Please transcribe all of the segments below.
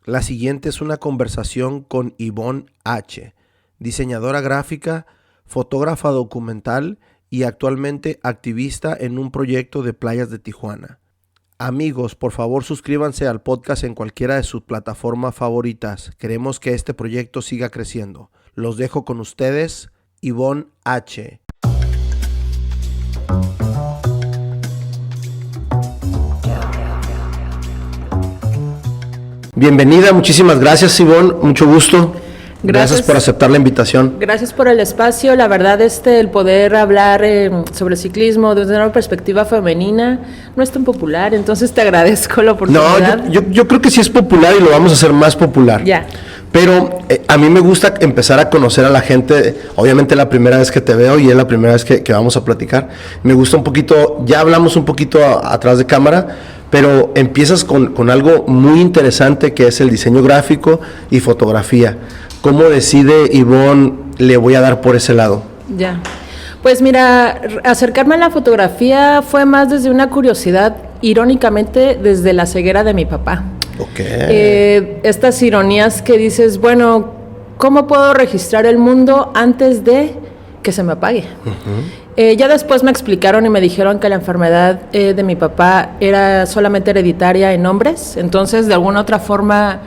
La siguiente es una conversación con Ivonne H., diseñadora gráfica, fotógrafa documental y actualmente activista en un proyecto de playas de Tijuana. Amigos, por favor suscríbanse al podcast en cualquiera de sus plataformas favoritas. Queremos que este proyecto siga creciendo. Los dejo con ustedes, Ivonne H. Bienvenida, muchísimas gracias, Ivonne, mucho gusto. Gracias por aceptar la invitación. Gracias por el espacio. La verdad, el poder hablar sobre ciclismo desde una perspectiva femenina no es tan popular, entonces te agradezco la oportunidad. No, yo creo que sí es popular y lo vamos a hacer más popular. Ya. Pero a mí me gusta empezar a conocer a la gente. Obviamente la primera vez que te veo y es la primera vez que vamos a platicar. Me gusta un poquito, ya hablamos un poquito atrás de cámara, pero empiezas con algo muy interesante que es el diseño gráfico y fotografía. ¿Cómo decide Ivonne, le voy a dar por ese lado? Ya, pues mira, acercarme a la fotografía fue más desde una curiosidad, irónicamente desde la ceguera de mi papá. Okay. Estas ironías que dices, bueno, ¿cómo puedo registrar el mundo antes de que se me apague? Uh-huh. Ya después me explicaron y me dijeron que la enfermedad de mi papá era solamente hereditaria en hombres, entonces de alguna otra forma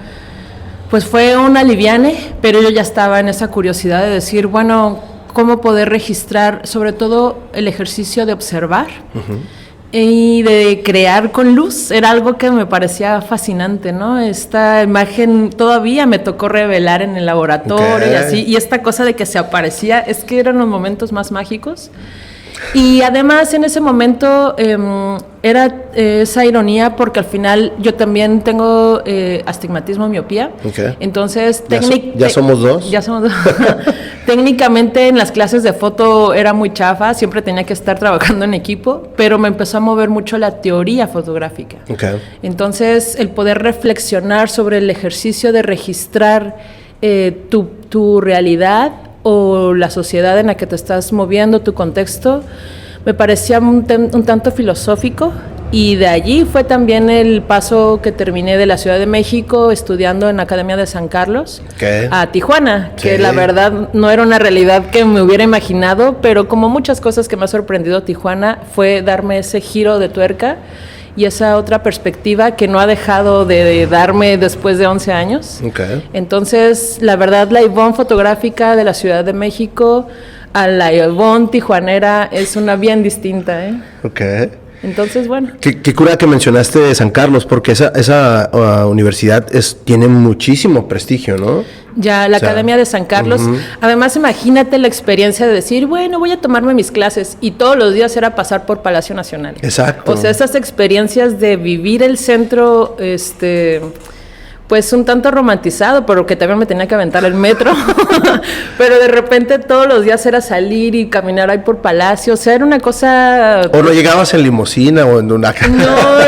pues fue un aliviane, pero yo ya estaba en esa curiosidad de decir, bueno, ¿cómo poder registrar sobre todo el ejercicio de observar? Uh-huh. Y de crear con luz? Era algo que me parecía fascinante, ¿no? Esta imagen todavía me tocó revelar en el laboratorio, okay, y así, y esta cosa de que se aparecía, es que eran los momentos más mágicos. Y además en ese momento era esa ironía porque al final yo también tengo astigmatismo, miopía. Okay. Entonces ya somos dos. Ya somos dos. Técnicamente en las clases de foto era muy chafa, siempre tenía que estar trabajando en equipo, pero me empezó a mover mucho la teoría fotográfica. Okay. Entonces el poder reflexionar sobre el ejercicio de registrar tu realidad o la sociedad en la que te estás moviendo, tu contexto, me parecía un tanto filosófico, y de allí fue también el paso que terminé de la Ciudad de México estudiando en la Academia de San Carlos, okay, a Tijuana, sí, que la verdad no era una realidad que me hubiera imaginado, pero como muchas cosas que me ha sorprendido Tijuana fue darme ese giro de tuerca y esa otra perspectiva que no ha dejado de darme después de 11 años. Okay. Entonces, la verdad, la Ivonne fotográfica de la Ciudad de México a la Ivonne tijuanera es una bien distinta, ¿eh? Okay. Entonces, bueno. Qué cura que mencionaste San Carlos, porque esa universidad tiene muchísimo prestigio, ¿no? Ya, la Academia de San Carlos. Uh-huh. Además, imagínate la experiencia de decir, bueno, voy a tomarme mis clases, y todos los días era pasar por Palacio Nacional. Exacto. O sea, esas experiencias de vivir el centro, pues un tanto romantizado, pero que también me tenía que aventar el metro, pero de repente todos los días era salir y caminar ahí por Palacio, o sea, era una cosa... ¿O no llegabas en limusina o en una...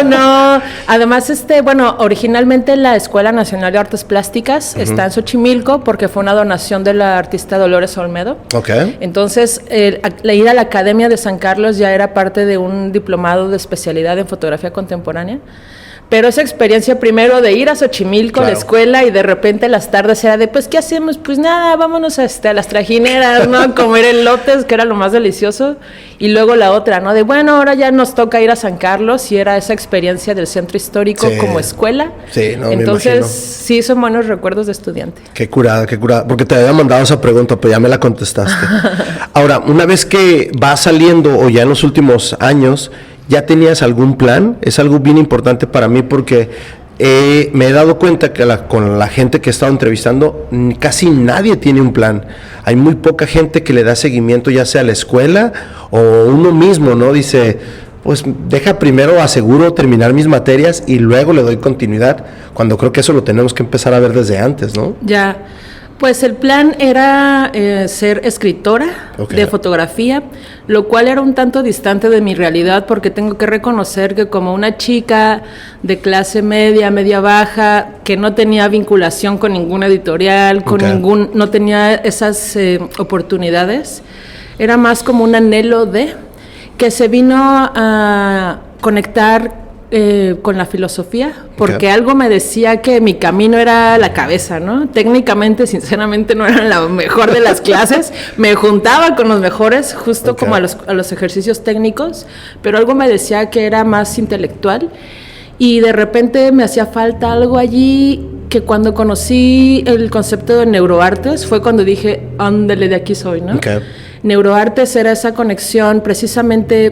No, además, bueno, originalmente la Escuela Nacional de Artes Plásticas uh-huh. está en Xochimilco, porque fue una donación de la artista Dolores Olmedo. Okay. Entonces, ir a la Academia de San Carlos ya era parte de un diplomado de especialidad en fotografía contemporánea. Pero esa experiencia primero de ir a Xochimilco, claro, a la escuela, y de repente las tardes era de, pues, ¿qué hacemos? Pues nada, vámonos a las trajineras, ¿no? A comer elotes, que era lo más delicioso. Y luego la otra, ¿no? De, bueno, ahora ya nos toca ir a San Carlos, y era esa experiencia del centro histórico, sí, como escuela. Sí, no, entonces, sí, son buenos recuerdos de estudiante. Qué curada, porque te había mandado esa pregunta, pero ya me la contestaste. Ahora, una vez que vas saliendo, o ya en los últimos años, ¿ya tenías algún plan? Es algo bien importante para mí porque me he dado cuenta que con la gente que he estado entrevistando, casi nadie tiene un plan. Hay muy poca gente que le da seguimiento, ya sea a la escuela o uno mismo, ¿no? Dice, pues deja primero, aseguro terminar mis materias y luego le doy continuidad, cuando creo que eso lo tenemos que empezar a ver desde antes, ¿no? Ya. Pues el plan era ser escritora, okay, de fotografía, lo cual era un tanto distante de mi realidad, porque tengo que reconocer que como una chica de clase media, media baja, que no tenía vinculación con ninguna editorial, okay, no tenía esas oportunidades, era más como un anhelo que se vino a conectar con la filosofía, porque algo me decía que mi camino era la cabeza, ¿no? Técnicamente, sinceramente, no era la mejor de las clases. Me juntaba con los mejores, justo como a los ejercicios técnicos, pero algo me decía que era más intelectual. Y de repente me hacía falta algo allí, que cuando conocí el concepto de neuroartes fue cuando dije, ándale, de aquí soy, ¿no? Neuroartes era esa conexión precisamente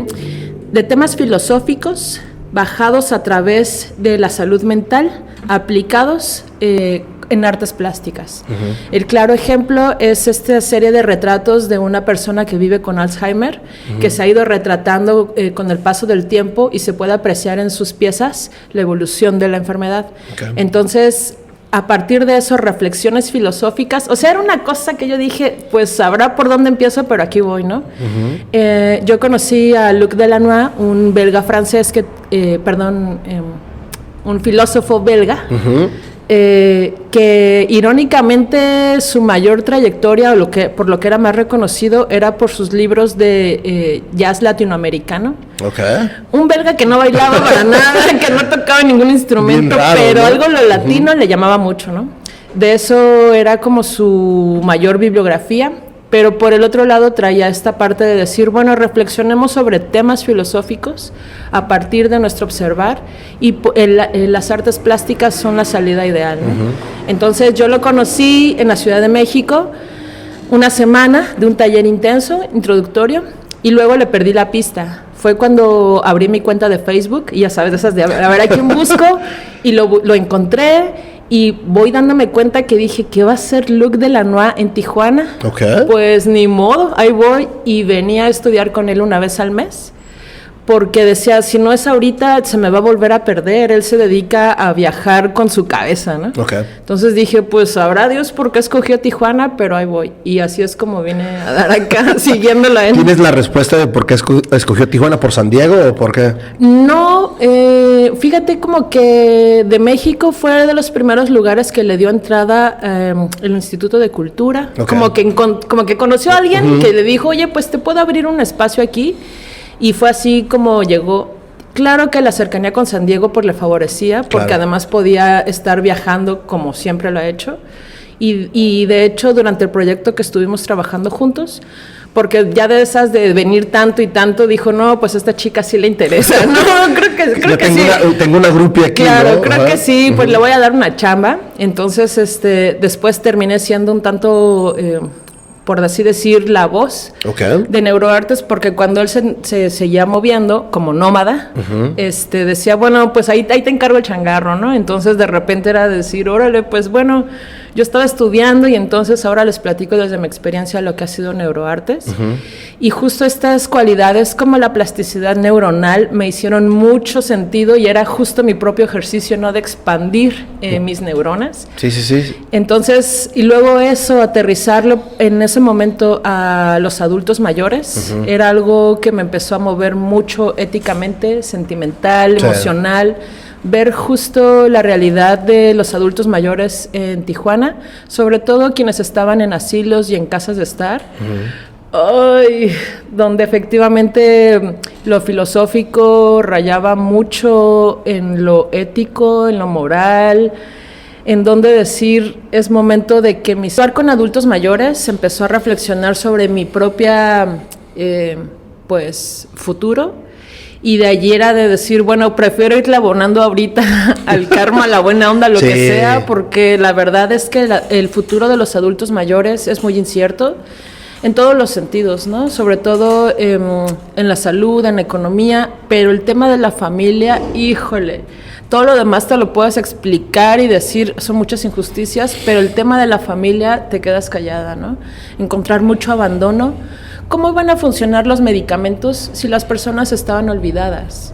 de temas filosóficos bajados a través de la salud mental, aplicados en artes plásticas. El claro ejemplo es esta serie de retratos de una persona que vive con Alzheimer, que se ha ido retratando con el paso del tiempo y se puede apreciar en sus piezas la evolución de la enfermedad. Entonces, a partir de eso, reflexiones filosóficas, o sea, era una cosa que yo dije, pues sabrá por dónde empiezo, pero aquí voy, ¿no? Yo conocí a Luc Delannoy, un belga francés, un filósofo belga, que irónicamente su mayor trayectoria, por lo que era más reconocido, era por sus libros de jazz latinoamericano. Un belga que no bailaba para nada, que no tocaba ningún instrumento, raro, pero ¿no? Algo lo latino le llamaba mucho, ¿no? De eso era como su mayor bibliografía. Pero por el otro lado traía esta parte de decir, bueno, reflexionemos sobre temas filosóficos a partir de nuestro observar, y las artes plásticas son la salida ideal, ¿no? Entonces yo lo conocí en la Ciudad de México, una semana de un taller intenso, introductorio, y luego le perdí la pista. Fue cuando abrí mi cuenta de Facebook, y ya sabes, esas de a ver a quién busco, y lo encontré. Y voy dándome cuenta que dije, ¿qué va a hacer Luc Delannoy en Tijuana? Pues ni modo, ahí voy. Y venía a estudiar con él una vez al mes, porque decía, si no es ahorita, se me va a volver a perder. Él se dedica a viajar con su cabeza, ¿no? Entonces dije, pues sabrá Dios por qué escogió Tijuana, pero ahí voy. Y así es como vine a dar acá, siguiéndolo a él. ¿Tienes la respuesta de por qué escogió Tijuana? ¿Por San Diego o por qué? No, fíjate como que de México fue de los primeros lugares que le dio entrada el Instituto de Cultura. Como que conoció a alguien que le dijo, oye, pues te puedo abrir un espacio aquí. Y fue así como llegó. Claro que la cercanía con San Diego pues le favorecía, porque además podía estar viajando como siempre lo ha hecho. Y de hecho, durante el proyecto que estuvimos trabajando juntos, porque ya de esas de venir tanto y tanto, dijo, no, pues a esta chica sí le interesa. No, creo que sí. Tengo una grupia aquí, claro, ¿no? Creo que sí, pues le voy a dar una chamba. Entonces, después terminé siendo un tanto... por así decir, la voz de Neuroartes, porque cuando él se seguía moviendo como nómada, decía, bueno, pues ahí te encargo el changarro, ¿no? Entonces de repente era decir, órale, pues bueno, yo estaba estudiando y entonces ahora les platico desde mi experiencia lo que ha sido Neuroartes. Y justo estas cualidades como la plasticidad neuronal me hicieron mucho sentido, y era justo mi propio ejercicio, ¿no? De expandir mis neuronas. Sí. Entonces, y luego eso, aterrizarlo en ese momento a los adultos mayores, era algo que me empezó a mover mucho éticamente, sentimental, emocional. Ver justo la realidad de los adultos mayores en Tijuana, sobre todo quienes estaban en asilos y en casas de estar. Donde efectivamente lo filosófico rayaba mucho en lo ético, en lo moral, en donde decir, es momento de que mi estar con adultos mayores empezó a reflexionar sobre mi propia futuro. Y de allí era de decir, bueno, prefiero irle abonando ahorita al karma, a la buena onda, lo que sea, porque la verdad es que el futuro de los adultos mayores es muy incierto en todos los sentidos, ¿no? Sobre todo en la salud, en la economía, pero el tema de la familia, híjole, todo lo demás te lo puedes explicar y decir, son muchas injusticias, pero el tema de la familia te quedas callada, ¿no? Encontrar mucho abandono. ¿Cómo iban a funcionar los medicamentos si las personas estaban olvidadas?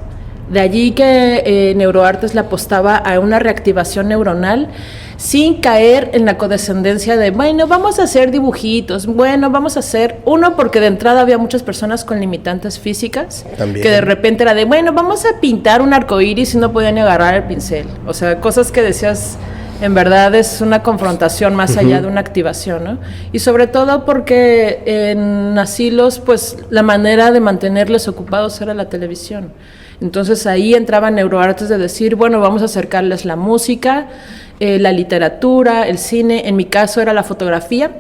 De allí que Neuroartes le apostaba a una reactivación neuronal sin caer en la condescendencia de, bueno, vamos a hacer dibujitos, bueno, vamos a hacer uno, porque de entrada había muchas personas con limitantes físicas, también, que de repente era de, bueno, vamos a pintar un arcoíris y no podían ni agarrar el pincel. O sea, cosas que decías... En verdad es una confrontación más allá de una activación, ¿no? Y sobre todo porque en asilos, pues la manera de mantenerles ocupados era la televisión. Entonces ahí entraba NeuroArtes de decir, bueno, vamos a acercarles la música, la literatura, el cine, en mi caso era la fotografía,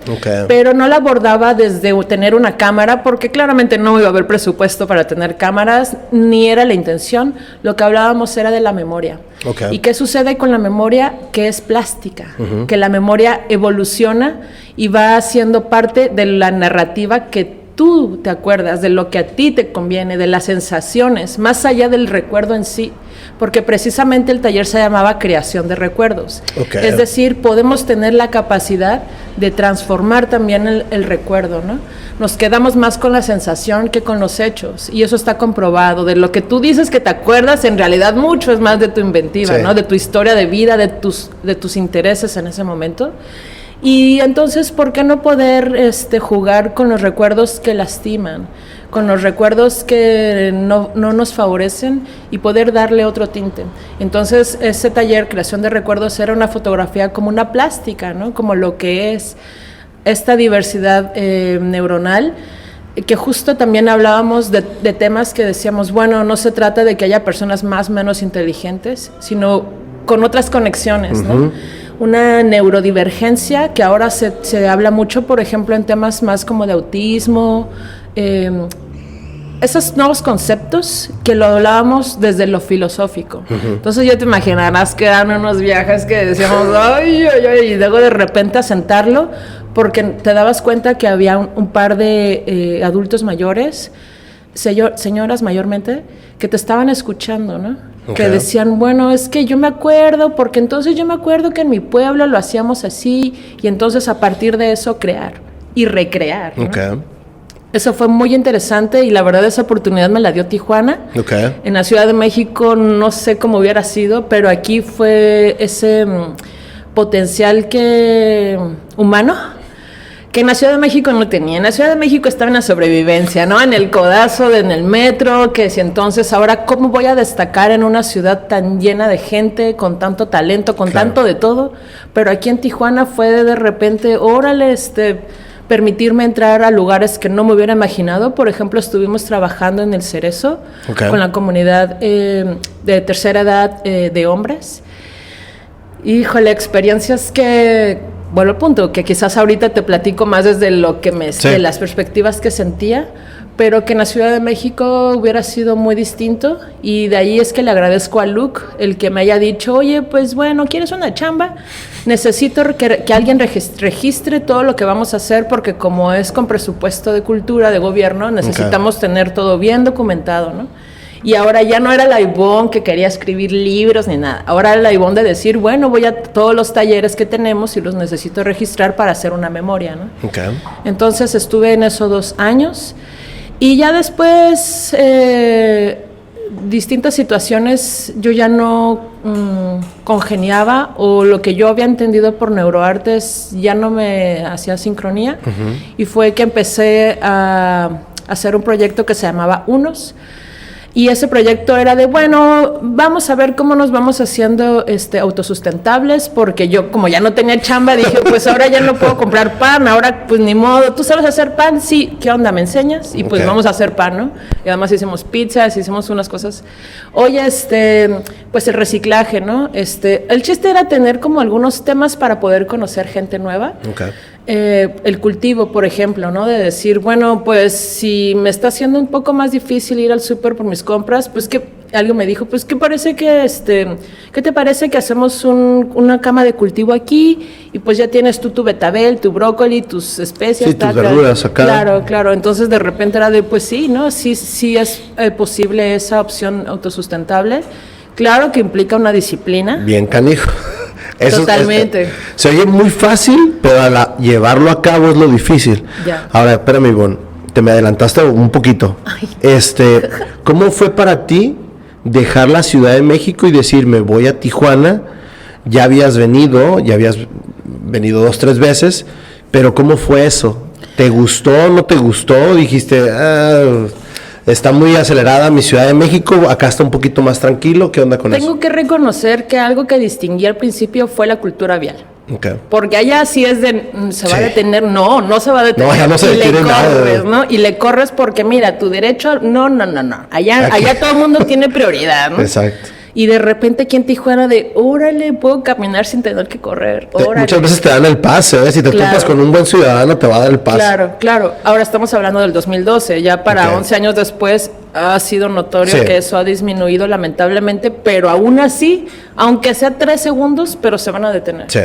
pero no la abordaba desde tener una cámara, porque claramente no iba a haber presupuesto para tener cámaras, ni era la intención. Lo que hablábamos era de la memoria. ¿Y qué sucede con la memoria? Que es plástica, que la memoria evoluciona y va siendo parte de la narrativa que tú te acuerdas, de lo que a ti te conviene, de las sensaciones, más allá del recuerdo en sí, porque precisamente el taller se llamaba creación de recuerdos. Es decir, podemos tener la capacidad de transformar también el recuerdo, ¿no? Nos quedamos más con la sensación que con los hechos, y eso está comprobado. De lo que tú dices que te acuerdas, en realidad mucho es más de tu inventiva, ¿no? De tu historia de vida, de tus intereses en ese momento. Y entonces, ¿por qué no poder jugar con los recuerdos que lastiman, con los recuerdos que no nos favorecen y poder darle otro tinte? Entonces, ese taller, creación de recuerdos, era una fotografía como una plástica, ¿no? Como lo que es esta diversidad neuronal, que justo también hablábamos de temas que decíamos, bueno, no se trata de que haya personas más o menos inteligentes, sino con otras conexiones, ¿no? Una neurodivergencia que ahora se habla mucho, por ejemplo, en temas más como de autismo, esos nuevos conceptos que lo hablábamos desde lo filosófico. Entonces ya te imaginarás que eran unos viajes que decíamos, ay, y luego de repente asentarlo, porque te dabas cuenta que había un par de adultos mayores, señoras mayormente, que te estaban escuchando, ¿no? Que decían, bueno, es que yo me acuerdo, porque entonces yo me acuerdo que en mi pueblo lo hacíamos así, y entonces a partir de eso crear y recrear, ¿no? Eso fue muy interesante, y la verdad esa oportunidad me la dio Tijuana. En la Ciudad de México no sé cómo hubiera sido, pero aquí fue ese potencial humano que en la Ciudad de México no tenía. En la Ciudad de México estaba en la sobrevivencia, ¿no? En el codazo, en el metro, que si entonces ahora, ¿cómo voy a destacar en una ciudad tan llena de gente, con tanto talento, con tanto de todo? Pero aquí en Tijuana fue de repente, órale, permitirme entrar a lugares que no me hubiera imaginado. Por ejemplo, estuvimos trabajando en el Cerezo, con la comunidad de tercera edad de hombres. Híjole, experiencias que... Bueno, el punto, que quizás ahorita te platico más desde lo que de las perspectivas que sentía, pero que en la Ciudad de México hubiera sido muy distinto, y de ahí es que le agradezco a Luke el que me haya dicho, oye, pues bueno, ¿quieres una chamba? Necesito que alguien registre todo lo que vamos a hacer, porque como es con presupuesto de cultura, de gobierno, necesitamos tener todo bien documentado, ¿no? Y ahora ya no era la Ivonne que quería escribir libros ni nada. Ahora era la Ivonne de decir, bueno, voy a todos los talleres que tenemos y los necesito registrar para hacer una memoria, ¿no? Entonces estuve en eso 2 años. Y ya después, distintas situaciones, yo ya no congeniaba, o lo que yo había entendido por NeuroArtes ya no me hacía sincronía. Y fue que empecé a hacer un proyecto que se llamaba Unos. Y ese proyecto era de, bueno, vamos a ver cómo nos vamos haciendo autosustentables, porque yo, como ya no tenía chamba, dije, pues ahora ya no puedo comprar pan, ahora pues ni modo, ¿tú sabes hacer pan? Sí, ¿qué onda? ¿Me enseñas? Y pues vamos a hacer pan, ¿no? Y además hicimos pizzas, hicimos unas cosas. Oye, pues el reciclaje, ¿no? El chiste era tener como algunos temas para poder conocer gente nueva. El cultivo, por ejemplo, ¿no? De decir, bueno, pues si me está haciendo un poco más difícil ir al súper por mis compras, pues que alguien me dijo, pues ¿qué te parece que hacemos una cama de cultivo aquí? Y pues ya tienes tú tu betabel, tu brócoli, tus especias. Sí, tus verduras acá. Claro. Entonces de repente era de, pues sí, ¿no? Sí es posible esa opción autosustentable. Claro que implica una disciplina. Bien canijo. Totalmente. Se oye muy fácil, pero llevarlo a cabo es lo difícil. Ahora, espérame, Ivonne, te me adelantaste un poquito. ¿Cómo fue para ti dejar la Ciudad de México y decir, me voy a Tijuana? Ya habías venido 2, 3 veces, pero ¿cómo fue eso? ¿Te gustó, no te gustó? Dijiste, está muy acelerada mi Ciudad de México, acá está un poquito más tranquilo. ¿Qué onda con eso? Tengo que reconocer que algo que distinguí al principio fue la cultura vial. Okay. Porque allá sí es de, se va a detener, no se va a detener. No, ya no se detiene corres, ¿no? Y le corres porque, mira, tu derecho, no. Allá todo el mundo tiene prioridad, ¿no? Exacto. Y de repente aquí en Tijuana órale, puedo caminar sin tener que correr, órale. Muchas veces te dan el pase, ¿ves? Si te topas con un buen ciudadano, te va a dar el pase. Claro. Ahora estamos hablando del 2012, ya para 11 años después ha sido notorio que eso ha disminuido lamentablemente, pero aún así, aunque sea 3 segundos, pero se van a detener. Sí.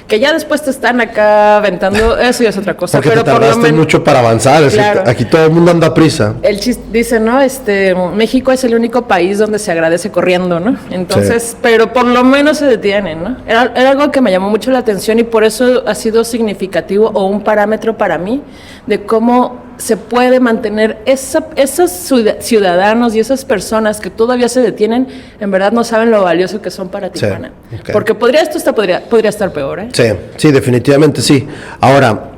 Que ya después te están acá aventando, eso ya es otra cosa. Porque pero te tardaste mucho para avanzar, claro. Aquí todo el mundo anda a prisa. El chiste dice, ¿no? México es el único país donde se agradece corriendo, ¿no? Entonces, pero por lo menos se detienen, ¿no? Era algo que me llamó mucho la atención y por eso ha sido significativo o un parámetro para mí de cómo se puede mantener esos ciudadanos y esas personas que todavía se detienen, en verdad no saben lo valioso que son para Tijuana. Porque podría estar peor, ¿eh? Sí, definitivamente sí. Ahora,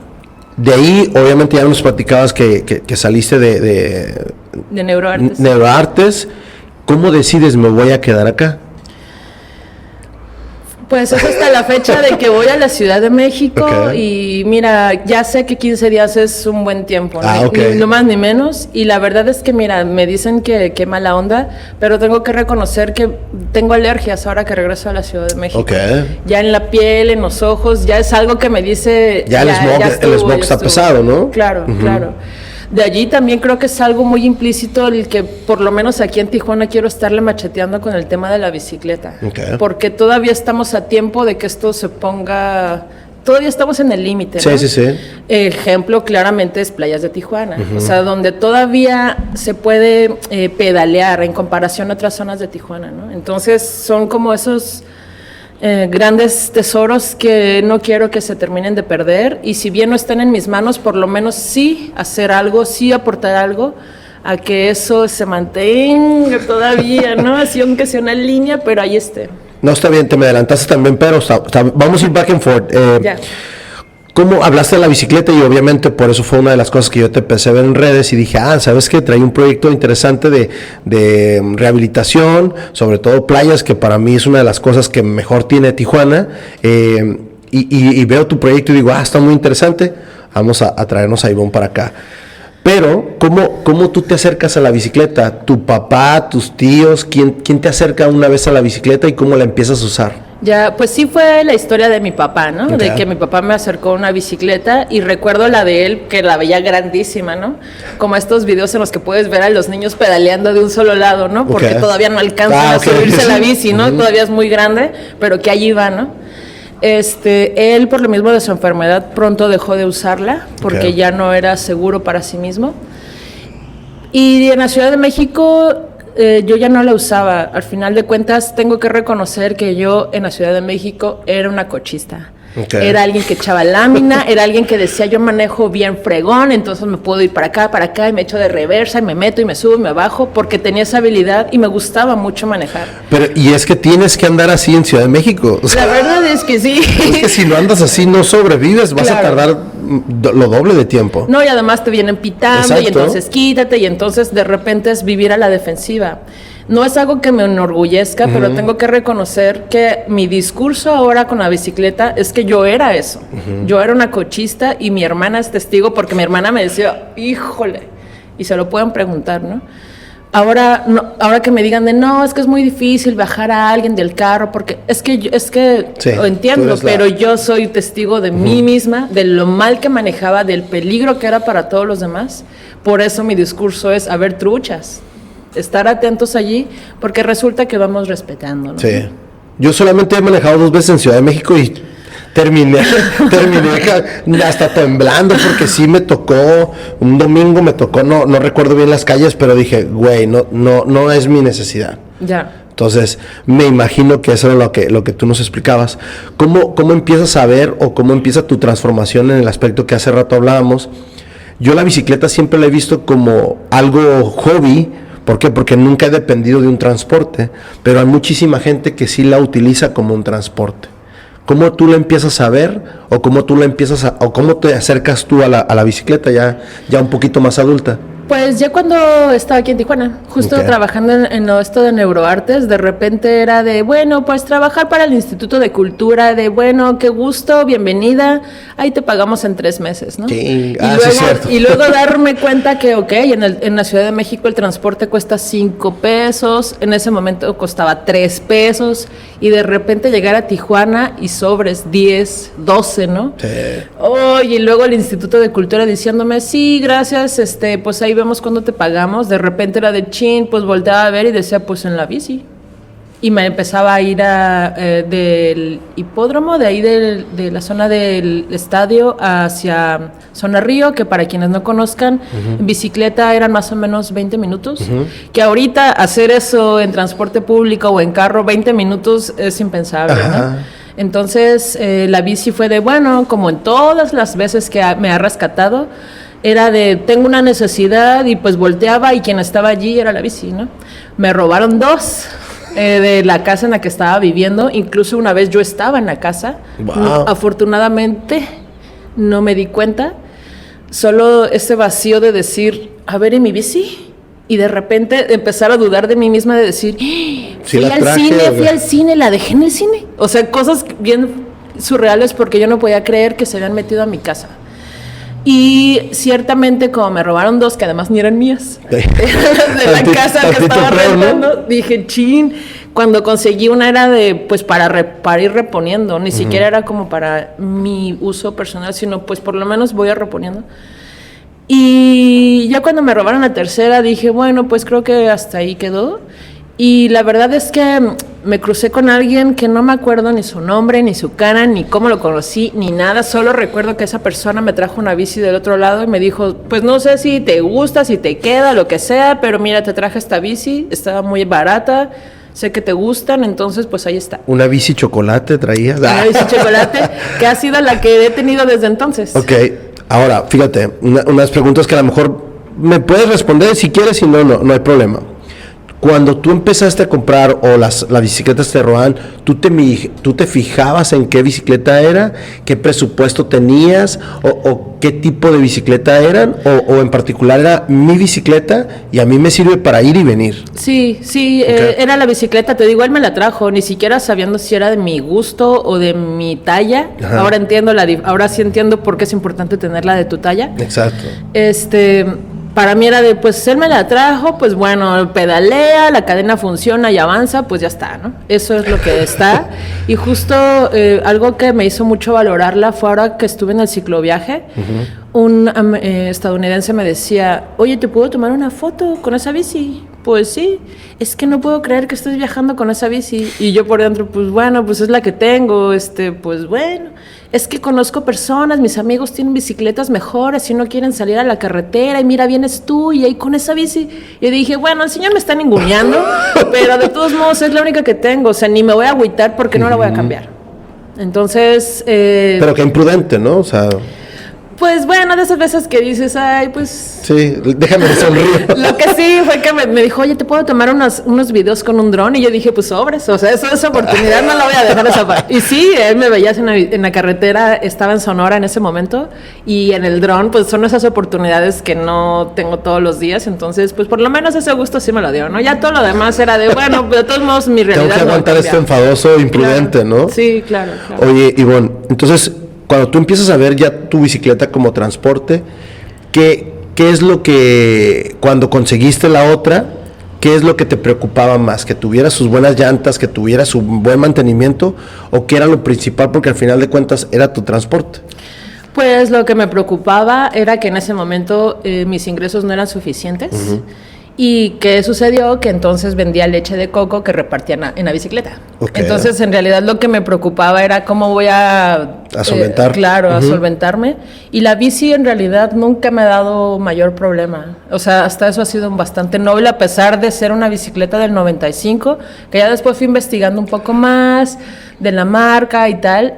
de ahí, obviamente ya nos platicabas que saliste de Neuroartes. ¿Cómo decides me voy a quedar acá? Pues es hasta la fecha de que voy a la Ciudad de México y mira, ya sé que 15 días es un buen tiempo, no más ni menos, y la verdad es que mira, me dicen que qué mala onda, pero tengo que reconocer que tengo alergias ahora que regreso a la Ciudad de México. Ya en la piel, en los ojos, ya es algo que me dice... el smog está pesado, ¿no? Claro. De allí también creo que es algo muy implícito el que por lo menos aquí en Tijuana quiero estarle macheteando con el tema de la bicicleta. Porque todavía estamos a tiempo de que esto se ponga... Todavía estamos en el límite, ¿no? Sí. Ejemplo claramente es Playas de Tijuana. O sea, donde todavía se puede pedalear en comparación a otras zonas de Tijuana, ¿no? Entonces son como esos... grandes tesoros que no quiero que se terminen de perder, y si bien no están en mis manos, por lo menos sí hacer algo, sí aportar algo a que eso se mantenga todavía, ¿no? Así aunque sea una línea, pero ahí esté. No, está bien, te me adelantaste también, pero vamos a ir back and forth. ¿Cómo hablaste de la bicicleta? Y obviamente por eso fue una de las cosas que yo te empecé a ver en redes y dije, ¿sabes qué? Trae un proyecto interesante de rehabilitación, sobre todo playas, que para mí es una de las cosas que mejor tiene Tijuana. Y veo tu proyecto y digo, está muy interesante, vamos a traernos a Ivonne para acá. Pero, ¿cómo tú te acercas a la bicicleta? ¿Tu papá, tus tíos? ¿Quién te acerca una vez a la bicicleta y cómo la empiezas a usar? Ya, pues sí fue la historia de mi papá, ¿no? De que mi papá me acercó una bicicleta y recuerdo la de él, que la veía grandísima, ¿no? Como estos videos en los que puedes ver a los niños pedaleando de un solo lado, ¿no? Porque todavía no alcanzan a subirse a la bici, ¿no? Todavía es muy grande, pero que allí va, ¿no? Él, por lo mismo de su enfermedad, pronto dejó de usarla porque ya no era seguro para sí mismo. Y en la Ciudad de México... yo ya no la usaba. Al final de cuentas tengo que reconocer que yo en la Ciudad de México era una cochista. Era alguien que echaba lámina, era alguien que decía yo manejo bien fregón, entonces me puedo ir para acá y me echo de reversa y me meto y me subo y me bajo porque tenía esa habilidad y me gustaba mucho manejar. Pero y es que tienes que andar así en Ciudad de México. La verdad es que sí. Es que si no andas así no sobrevives, vas a tardar lo doble de tiempo. No, y además te vienen pitando y entonces quítate y entonces de repente es vivir a la defensiva. No es algo que me enorgullezca, pero tengo que reconocer que mi discurso ahora con la bicicleta es que yo era eso. Yo era una cochista y mi hermana es testigo porque mi hermana me decía, híjole, y se lo pueden preguntar, ¿no? Ahora que me digan es que es muy difícil bajar a alguien del carro, porque es que lo entiendo, pero yo soy testigo de mí misma, de lo mal que manejaba, del peligro que era para todos los demás. Por eso mi discurso es, a ver, truchas, estar atentos allí, porque resulta que vamos respetando, ¿no? Sí. Yo solamente he manejado 2 veces en Ciudad de México y terminé hasta temblando porque sí me tocó, un domingo me tocó, no recuerdo bien las calles, pero dije, güey, no es mi necesidad. Ya. Entonces, me imagino que eso era lo que tú nos explicabas. ¿Cómo empiezas a ver o cómo empieza tu transformación en el aspecto que hace rato hablábamos? Yo la bicicleta siempre la he visto como algo hobby. ¿Por qué? Porque nunca he dependido de un transporte, pero hay muchísima gente que sí la utiliza como un transporte. ¿Cómo tú la empiezas a ver o cómo tú la empiezas o cómo te acercas tú a la bicicleta ya un poquito más adulta? Pues ya cuando estaba aquí en Tijuana, justo trabajando en esto de neuroartes, de repente era de, bueno, pues trabajar para el Instituto de Cultura, de, bueno, qué gusto, bienvenida, ahí te pagamos en 3 meses, ¿no? Sí. Y luego darme cuenta que, en la Ciudad de México el transporte cuesta 5 pesos, en ese momento costaba 3 pesos, y de repente llegar a Tijuana y sobres 10, 12, ¿no? Sí. Y luego el Instituto de Cultura diciéndome, sí, gracias, pues ahí vemos cuándo te pagamos. De repente era de chin, pues volteaba a ver y decía, pues en la bici. Y me empezaba a ir del hipódromo, de ahí de la zona del estadio hacia Zona Río, que para quienes no conozcan, en bicicleta eran más o menos 20 minutos, que ahorita hacer eso en transporte público o en carro, 20 minutos es impensable, ¿no? Entonces la bici fue de, bueno, como en todas las veces que me ha rescatado, era de, tengo una necesidad, y pues volteaba y quien estaba allí era la bici, ¿no? Me robaron 2 de la casa en la que estaba viviendo, incluso una vez yo estaba en la casa. Wow. Afortunadamente no me di cuenta, solo ese vacío de decir, a ver, ¿y mi bici? Y de repente empezar a dudar de mí misma, de decir, fui al cine, la dejé en el cine. O sea, cosas bien surreales, porque yo no podía creer que se habían metido a mi casa. Y ciertamente, como me robaron 2, que además ni eran mías, de la casa que estaba rentando, dije, chin. Cuando conseguí una era de, pues para ir reponiendo, ni siquiera era como para mi uso personal, sino pues por lo menos voy a reponiendo. Y ya cuando me robaron la tercera dije, bueno, pues creo que hasta ahí quedó. Y la verdad es que me crucé con alguien que no me acuerdo ni su nombre, ni su cara, ni cómo lo conocí, ni nada. Solo recuerdo que esa persona me trajo una bici del otro lado y me dijo, pues no sé si te gusta, si te queda, lo que sea, pero mira, te traje esta bici, estaba muy barata, sé que te gustan, entonces pues ahí está. ¿Una bici chocolate traías? Una bici chocolate, que ha sido la que he tenido desde entonces. Ok, ahora, fíjate, unas preguntas que a lo mejor me puedes responder si quieres, si no, no hay problema. Cuando tú empezaste a comprar o las bicicletas te robaban, ¿tú te fijabas en qué bicicleta era? ¿Qué presupuesto tenías? ¿O qué tipo de bicicleta eran? ¿O en particular era mi bicicleta y a mí me sirve para ir y venir? Sí, era la bicicleta, te digo, él me la trajo, ni siquiera sabiendo si era de mi gusto o de mi talla. Ajá. Ahora sí entiendo por qué es importante tenerla de tu talla. Exacto. Para mí era de, pues él me la trajo, pues bueno, pedalea, la cadena funciona y avanza, pues ya está, ¿no? Eso es lo que está. Y justo algo que me hizo mucho valorarla fue ahora que estuve en el cicloviaje, un estadounidense me decía, oye, ¿te puedo tomar una foto con esa bici? Pues sí, es que no puedo creer que estés viajando con esa bici. Y yo por dentro, pues bueno, pues es la que tengo, pues bueno. Es que conozco personas, mis amigos tienen bicicletas mejores y no quieren salir a la carretera, y mira, vienes tú y ahí con esa bici. Y dije, bueno, el señor me está ninguneando, pero de todos modos es la única que tengo, o sea, ni me voy a agüitar porque no la voy a cambiar. Entonces... pero qué imprudente, ¿no? O sea... Pues bueno, de esas veces que dices, ay, pues... Sí, déjame sonreír. Lo que sí fue que me dijo, oye, ¿te puedo tomar unos videos con un dron? Y yo dije, pues sobres, o sea, esa oportunidad no la voy a dejar escapar. Y sí, él me veía en la carretera, estaba en Sonora en ese momento, y en el dron, pues son esas oportunidades que no tengo todos los días, entonces, pues por lo menos ese gusto sí me lo dio, ¿no? Ya todo lo demás era de, bueno, de todos modos mi realidad... Tengo que aguantar esto enfadoso, imprudente, claro. ¿no? Sí, claro. Oye, Ivonne, entonces... Cuando tú empiezas a ver ya tu bicicleta como transporte, ¿qué es lo que, cuando conseguiste la otra, qué es lo que te preocupaba más? ¿Que tuviera sus buenas llantas, que tuviera su buen mantenimiento, o qué era lo principal, porque al final de cuentas era tu transporte? Pues lo que me preocupaba era que en ese momento mis ingresos no eran suficientes. ¿Y qué sucedió? Que entonces vendía leche de coco que repartía en la bicicleta. Okay. Entonces, en realidad, lo que me preocupaba era cómo voy a solventar. A solventarme. Y la bici, en realidad, nunca me ha dado mayor problema. O sea, hasta eso ha sido bastante noble, a pesar de ser una bicicleta del 95, que ya después fui investigando un poco más de la marca y tal.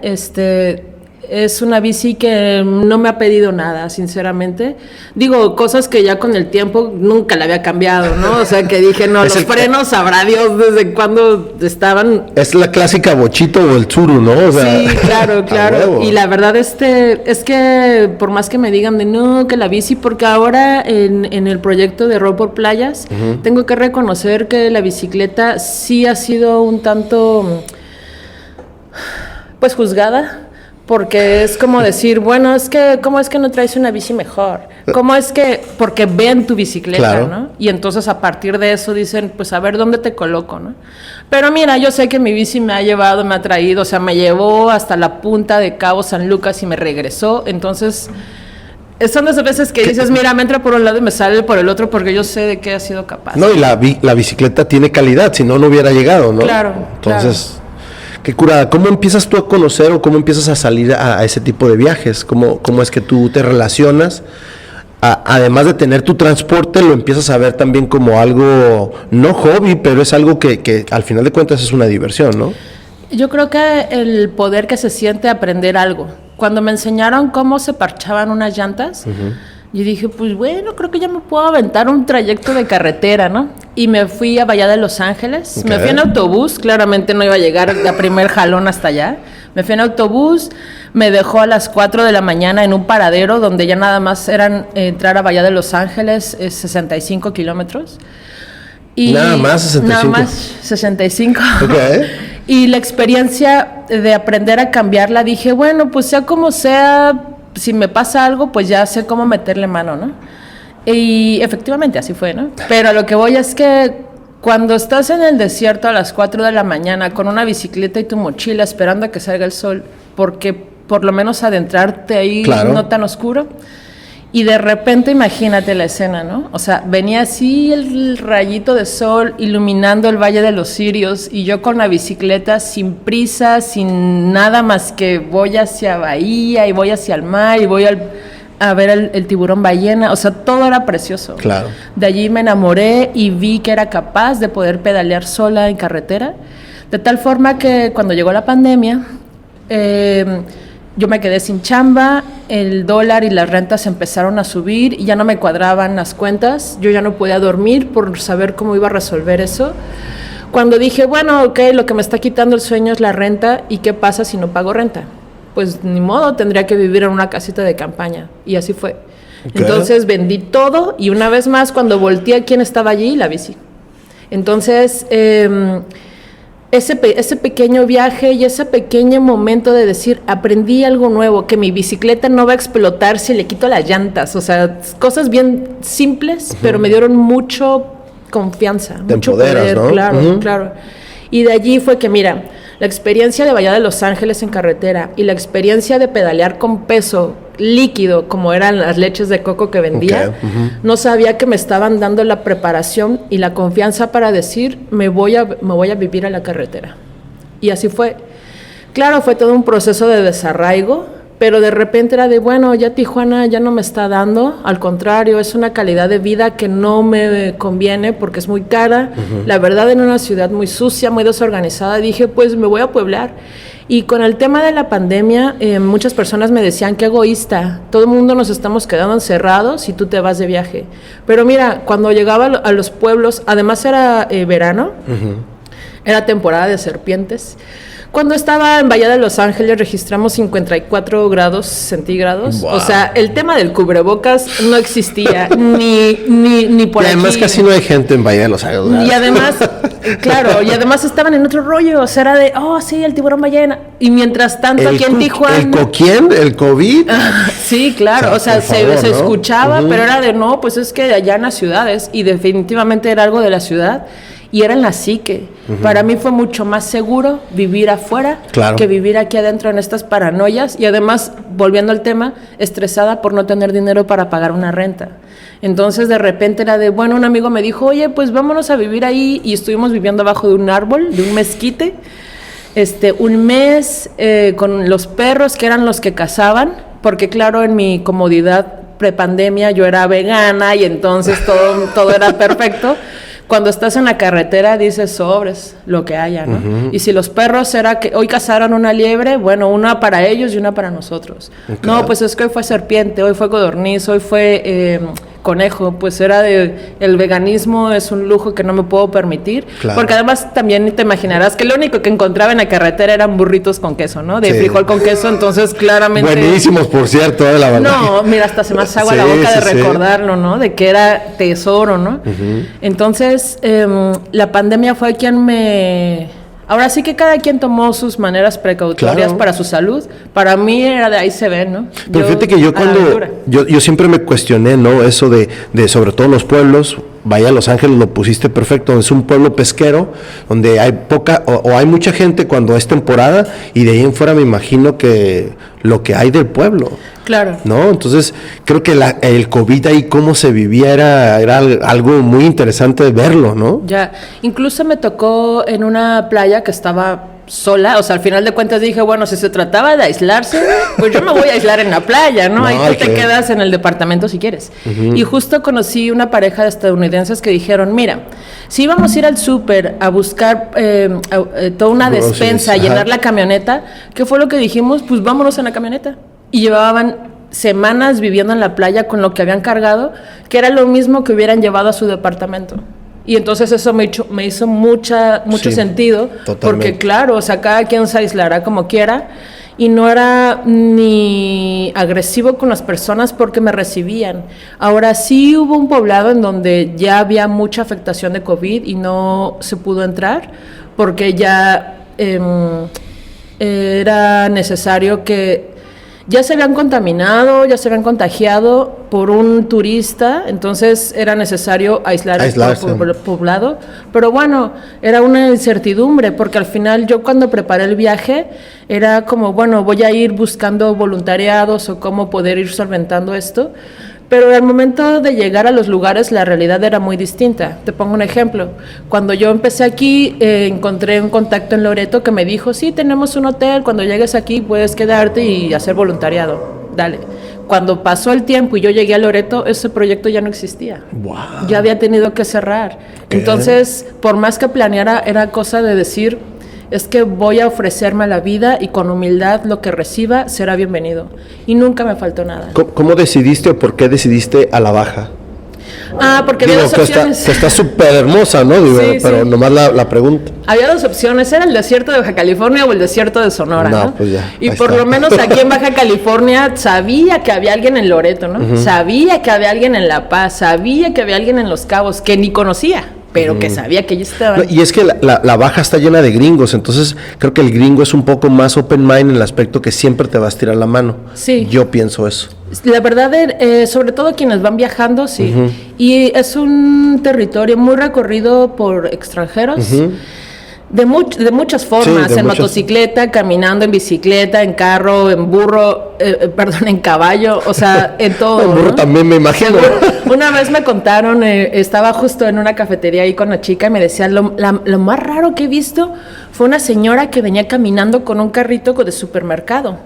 Es una bici que no me ha pedido nada, sinceramente. Digo, cosas que ya con el tiempo nunca la había cambiado, ¿no? O sea, que dije, no, los frenos, sabrá Dios desde cuándo estaban. Es la clásica bochito o el tsuru, ¿no? O sea, sí, claro. Y la verdad, es que por más que me digan de no, que la bici, porque ahora en el proyecto de Road por Playas, tengo que reconocer que la bicicleta sí ha sido un tanto, pues, juzgada. Porque es como decir, bueno, es que, ¿cómo es que no traes una bici mejor? ¿Cómo es que? Porque ven tu bicicleta, claro, ¿no? Y entonces a partir de eso dicen, pues a ver dónde te coloco, ¿no? Pero mira, yo sé que mi bici me ha llevado, me ha traído, o sea, me llevó hasta la punta de Cabo San Lucas y me regresó. Entonces, son de esas veces que dices, mira, me entra por un lado y me sale por el otro porque yo sé de qué ha sido capaz. No, y la bicicleta tiene calidad, si no, no hubiera llegado, ¿no? Claro, entonces, claro. Qué curada. ¿Cómo empiezas tú a conocer o cómo empiezas a salir a ese tipo de viajes? ¿Cómo es que tú te relacionas? Además de tener tu transporte, lo empiezas a ver también como algo, no hobby, pero es algo que al final de cuentas es una diversión, ¿no? Yo creo que el poder que se siente aprender algo. Cuando me enseñaron cómo se parchaban unas llantas, yo dije, pues bueno, creo que ya me puedo aventar un trayecto de carretera, ¿no? Y me fui a Bahía de Los Ángeles. Okay. Me fui en autobús, claramente no iba a llegar a primer jalón hasta allá. Me fui en autobús, me dejó a las 4 de la mañana en un paradero donde ya nada más eran entrar a Bahía de Los Ángeles, 65 kilómetros. Y nada más 65. Nada más 65. Okay. Y la experiencia de aprender a cambiarla, dije, bueno, pues sea como sea, si me pasa algo, pues ya sé cómo meterle mano, ¿no? Y efectivamente así fue, ¿no? Pero a lo que voy es que cuando estás en el desierto a las 4 de la mañana con una bicicleta y tu mochila esperando a que salga el sol, porque por lo menos adentrarte ahí, claro, no tan oscuro, y de repente imagínate la escena, ¿no? O sea, venía así el rayito de sol iluminando el Valle de los Cirios y yo con la bicicleta sin prisa, sin nada más que voy hacia Bahía y voy hacia el mar y voy a ver el tiburón ballena, o sea, todo era precioso. Claro. De allí me enamoré y vi que era capaz de poder pedalear sola en carretera, de tal forma que cuando llegó la pandemia, yo me quedé sin chamba, el dólar y las rentas empezaron a subir y ya no me cuadraban las cuentas, yo ya no podía dormir por saber cómo iba a resolver eso. Cuando dije, bueno, ok, lo que me está quitando el sueño es la renta, ¿y qué pasa si no pago renta? Pues ni modo, tendría que vivir en una casita de campaña, y así fue. Okay. Entonces vendí todo y una vez más cuando volteé a quién estaba allí, la bici. Entonces, ese pequeño viaje y ese pequeño momento de decir, aprendí algo nuevo, que mi bicicleta no va a explotar si le quito las llantas, o sea, cosas bien simples, pero me dieron mucho confianza, te mucho empoderas, poder, ¿no? Claro, claro. Y de allí fue que, mira, la experiencia de Bahía de Los Ángeles en carretera y la experiencia de pedalear con peso líquido, como eran las leches de coco que vendía, okay. No sabía que me estaban dando la preparación y la confianza para decir, me voy a vivir a la carretera. Y así fue. Claro, fue todo un proceso de desarraigo, pero de repente era de, bueno, ya Tijuana ya no me está dando, al contrario, es una calidad de vida que no me conviene porque es muy cara, la verdad, en una ciudad muy sucia, muy desorganizada, dije, pues me voy a pueblar. Y con el tema de la pandemia, muchas personas me decían, qué egoísta, todo el mundo nos estamos quedando encerrados y tú te vas de viaje. Pero mira, cuando llegaba a los pueblos, además era verano, era temporada de serpientes. Cuando estaba en Bahía de Los Ángeles registramos 54 grados centígrados. Wow. O sea, el tema del cubrebocas no existía ni por aquí. Y además casi no hay gente en Bahía de Los Ángeles, ¿verdad? Y además, claro, y además estaban en otro rollo. O sea, era de, oh, sí, el tiburón ballena. Y mientras tanto aquí en Tijuana... ¿El coquien? ¿El COVID? Sí, claro. O sea, se escuchaba, pero era de, no, pues es que allá en las ciudades. Y definitivamente era algo de la ciudad. Y era en la psique. Para mí fue mucho más seguro vivir afuera, claro, que vivir aquí adentro en estas paranoias. Y además, volviendo al tema, estresada por no tener dinero para pagar una renta. Entonces, de repente era de, bueno, un amigo me dijo, oye, pues vámonos a vivir ahí. Y estuvimos viviendo abajo de un árbol, de un mezquite. Un mes con los perros, que eran los que cazaban. Porque claro, en mi comodidad prepandemia yo era vegana y entonces todo era perfecto. cuando estás en la carretera dices sobres, lo que haya, ¿no? Uh-huh. Y si los perros era que hoy cazaron una liebre, bueno, una para ellos y una para nosotros. Okay. No, pues es que hoy fue serpiente, hoy fue codorniz, hoy fue conejo, pues era el veganismo es un lujo que no me puedo permitir, claro. Porque además también te imaginarás que lo único que encontraba en la carretera eran burritos con queso, ¿no? De frijol con queso, entonces claramente... Buenísimos, por cierto, la verdad. No, mira, hasta se me hace agua la boca de recordarlo, ¿no? De que era tesoro, ¿no? Uh-huh. Entonces, la pandemia fue quien me... Ahora sí que cada quien tomó sus maneras precautorias para su salud. Para mí era de ahí se ve, ¿no? Pero fíjate que yo siempre me cuestioné, ¿no? Eso de sobre todo los pueblos. Vaya, Los Ángeles lo pusiste perfecto, es un pueblo pesquero donde hay poca o hay mucha gente cuando es temporada y de ahí en fuera me imagino que lo que hay del pueblo. Claro. ¿No? Entonces, creo que el COVID ahí cómo se vivía era algo muy interesante de verlo, ¿no? Ya, incluso me tocó en una playa que estaba sola, o sea, al final de cuentas dije, bueno, si se trataba de aislarse, pues yo me voy a aislar en la playa, ¿no? Ahí tú te quedas en el departamento si quieres. Uh-huh. Y justo conocí una pareja de estadounidenses que dijeron, mira, si íbamos a ir al súper a buscar toda una despensa, llenar la camioneta, ¿qué fue lo que dijimos? Pues vámonos en la camioneta. Y llevaban semanas viviendo en la playa con lo que habían cargado, que era lo mismo que hubieran llevado a su departamento. Y entonces eso me hizo mucho sentido, totalmente. Porque claro, o sea, cada quien se aislará como quiera, y no era ni agresivo con las personas porque me recibían. Ahora sí hubo un poblado en donde ya había mucha afectación de COVID y no se pudo entrar, porque ya era necesario que... Ya se habían contaminado, ya se habían contagiado por un turista, entonces era necesario aislarse. Por el poblado. Pero bueno, era una incertidumbre, porque al final yo cuando preparé el viaje, era como, bueno, voy a ir buscando voluntariados o cómo poder ir solventando esto. Pero al momento de llegar a los lugares, la realidad era muy distinta. Te pongo un ejemplo. Cuando yo empecé aquí, encontré un contacto en Loreto que me dijo, sí, tenemos un hotel, cuando llegues aquí puedes quedarte y hacer voluntariado. Dale. Cuando pasó el tiempo y yo llegué a Loreto, ese proyecto ya no existía. Wow. Ya había tenido que cerrar. ¿Qué? Entonces, por más que planeara, era cosa de decir... es que voy a ofrecerme a la vida y con humildad lo que reciba será bienvenido. Y nunca me faltó nada. ¿Cómo decidiste o por qué decidiste a la Baja? Porque había dos opciones. Que está súper hermosa, ¿no? Digo, sí, pero sí. Nomás la pregunta. Había dos opciones, era el desierto de Baja California o el desierto de Sonora, ¿no? Pues ya, y por lo menos aquí en Baja California sabía que había alguien en Loreto, ¿no? Uh-huh. Sabía que había alguien en La Paz, sabía que había alguien en Los Cabos, que ni conocía. Pero que sabía que ellos estaban. No, y es que la Baja está llena de gringos, entonces creo que el gringo es un poco más open mind en el aspecto que siempre te va a estirar la mano. Sí. Yo pienso eso. La verdad, sobre todo quienes van viajando, sí. Uh-huh. Y es un territorio muy recorrido por extranjeros. Uh-huh. De muchas formas, en motocicleta, caminando, en bicicleta, en carro, en burro, en caballo, o sea, en todo. En burro, ¿no? También me imagino. Una vez me contaron, estaba justo en una cafetería ahí con la chica y me decía, lo más raro que he visto fue una señora que venía caminando con un carrito de supermercado.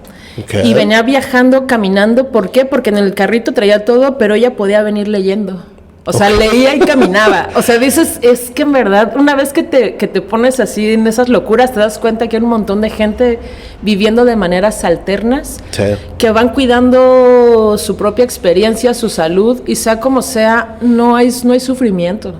Okay. Y venía viajando, caminando, ¿por qué? Porque en el carrito traía todo, pero ella podía venir leyendo. O sea, leía y caminaba. O sea, dices, es que en verdad, una vez que te pones así en esas locuras, te das cuenta que hay un montón de gente viviendo de maneras alternas, sí, que van cuidando su propia experiencia, su salud, y sea como sea, no hay sufrimiento.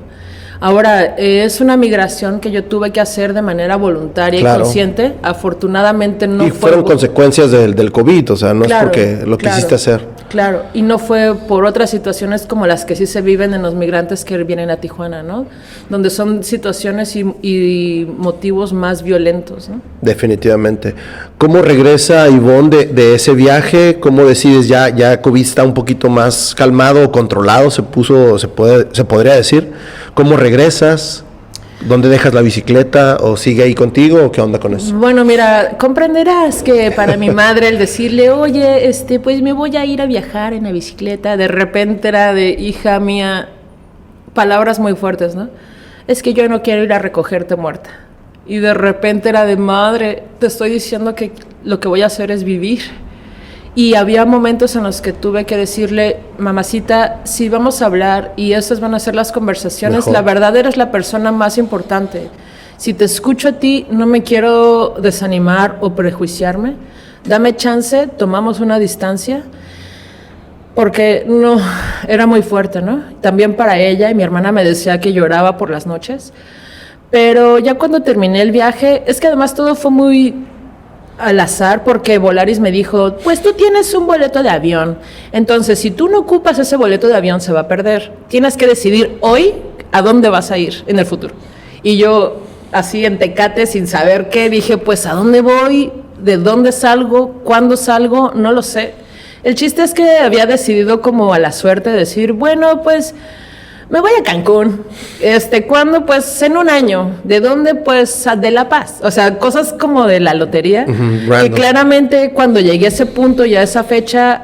Ahora, es una migración que yo tuve que hacer de manera voluntaria, claro, y consciente. Afortunadamente no y fueron consecuencias del COVID, o sea, no, claro, es porque lo quisiste hacer. Claro, y no fue por otras situaciones como las que sí se viven en los migrantes que vienen a Tijuana, ¿no? Donde son situaciones y motivos más violentos, ¿no? Definitivamente. ¿Cómo regresa Ivonne de ese viaje? ¿Cómo decides ya COVID está un poquito más calmado o controlado, se podría decir? ¿Cómo regresas? ¿Dónde dejas la bicicleta? ¿O sigue ahí contigo? ¿O qué onda con eso? Bueno, mira, comprenderás que para mi madre el decirle, oye, pues me voy a ir a viajar en la bicicleta, de repente era de, hija mía, palabras muy fuertes, ¿no? Es que yo no quiero ir a recogerte muerta. Y de repente era de, madre, te estoy diciendo que lo que voy a hacer es vivir. Y había momentos en los que tuve que decirle, mamacita, si vamos a hablar y esas van a ser las conversaciones, mejor. La verdad eres la persona más importante. Si te escucho a ti, no me quiero desanimar o prejuiciarme. Dame chance, tomamos una distancia, porque no, era muy fuerte, ¿no? También para ella, y mi hermana me decía que lloraba por las noches. Pero ya cuando terminé el viaje, es que además todo fue muy al azar, porque Volaris me dijo, pues tú tienes un boleto de avión, entonces si tú no ocupas ese boleto de avión se va a perder, tienes que decidir hoy a dónde vas a ir en el futuro. Y yo así en Tecate sin saber qué, dije pues a dónde voy, de dónde salgo, cuándo salgo, no lo sé. El chiste es que había decidido como a la suerte decir, bueno pues me voy a Cancún. ¿Cuándo? Pues en un año. ¿De dónde? Pues de La Paz. O sea, cosas como de la lotería. Y claramente cuando llegué a ese punto y a esa fecha,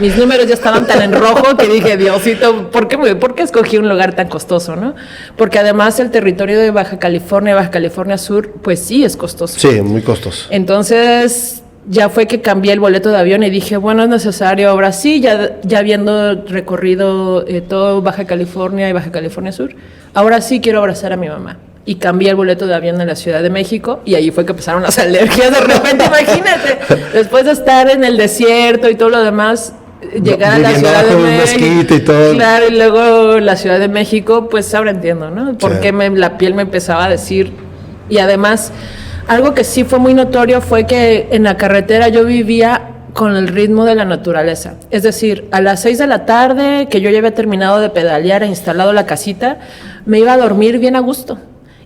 mis números ya estaban tan en rojo que dije, Diosito, ¿por qué escogí un lugar tan costoso, no? Porque además el territorio de Baja California Sur, pues sí es costoso. Sí, muy costoso. Entonces ya fue que cambié el boleto de avión y dije, bueno, es necesario, ahora sí, ya habiendo recorrido todo Baja California y Baja California Sur, ahora sí quiero abrazar a mi mamá. Y cambié el boleto de avión en la Ciudad de México y ahí fue que empezaron las alergias de repente, imagínate, después de estar en el desierto y todo lo demás, llegar a la Ciudad de México y todo. Claro, y luego la Ciudad de México, pues ahora entiendo, ¿no? Porque la piel me empezaba a decir, y además algo que sí fue muy notorio fue que en la carretera yo vivía con el ritmo de la naturaleza. Es decir, a las 6 de la tarde, que yo ya había terminado de pedalear e instalado la casita, me iba a dormir bien a gusto.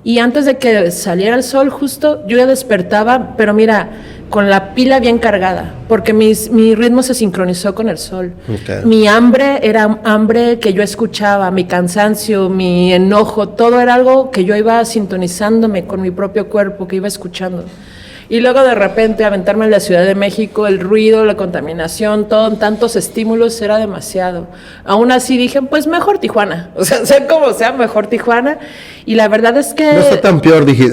Y antes de que saliera el sol justo, yo ya despertaba, pero mira, con la pila bien cargada, porque mi ritmo se sincronizó con el sol. Okay. Mi hambre era hambre que yo escuchaba, mi cansancio, mi enojo, todo era algo que yo iba sintonizándome con mi propio cuerpo, que iba escuchando. Y luego de repente aventarme en la Ciudad de México, el ruido, la contaminación, tantos estímulos, era demasiado. Aún así dije, pues mejor Tijuana, o sea como sea, mejor Tijuana. Y la verdad es que... No está tan peor, dije.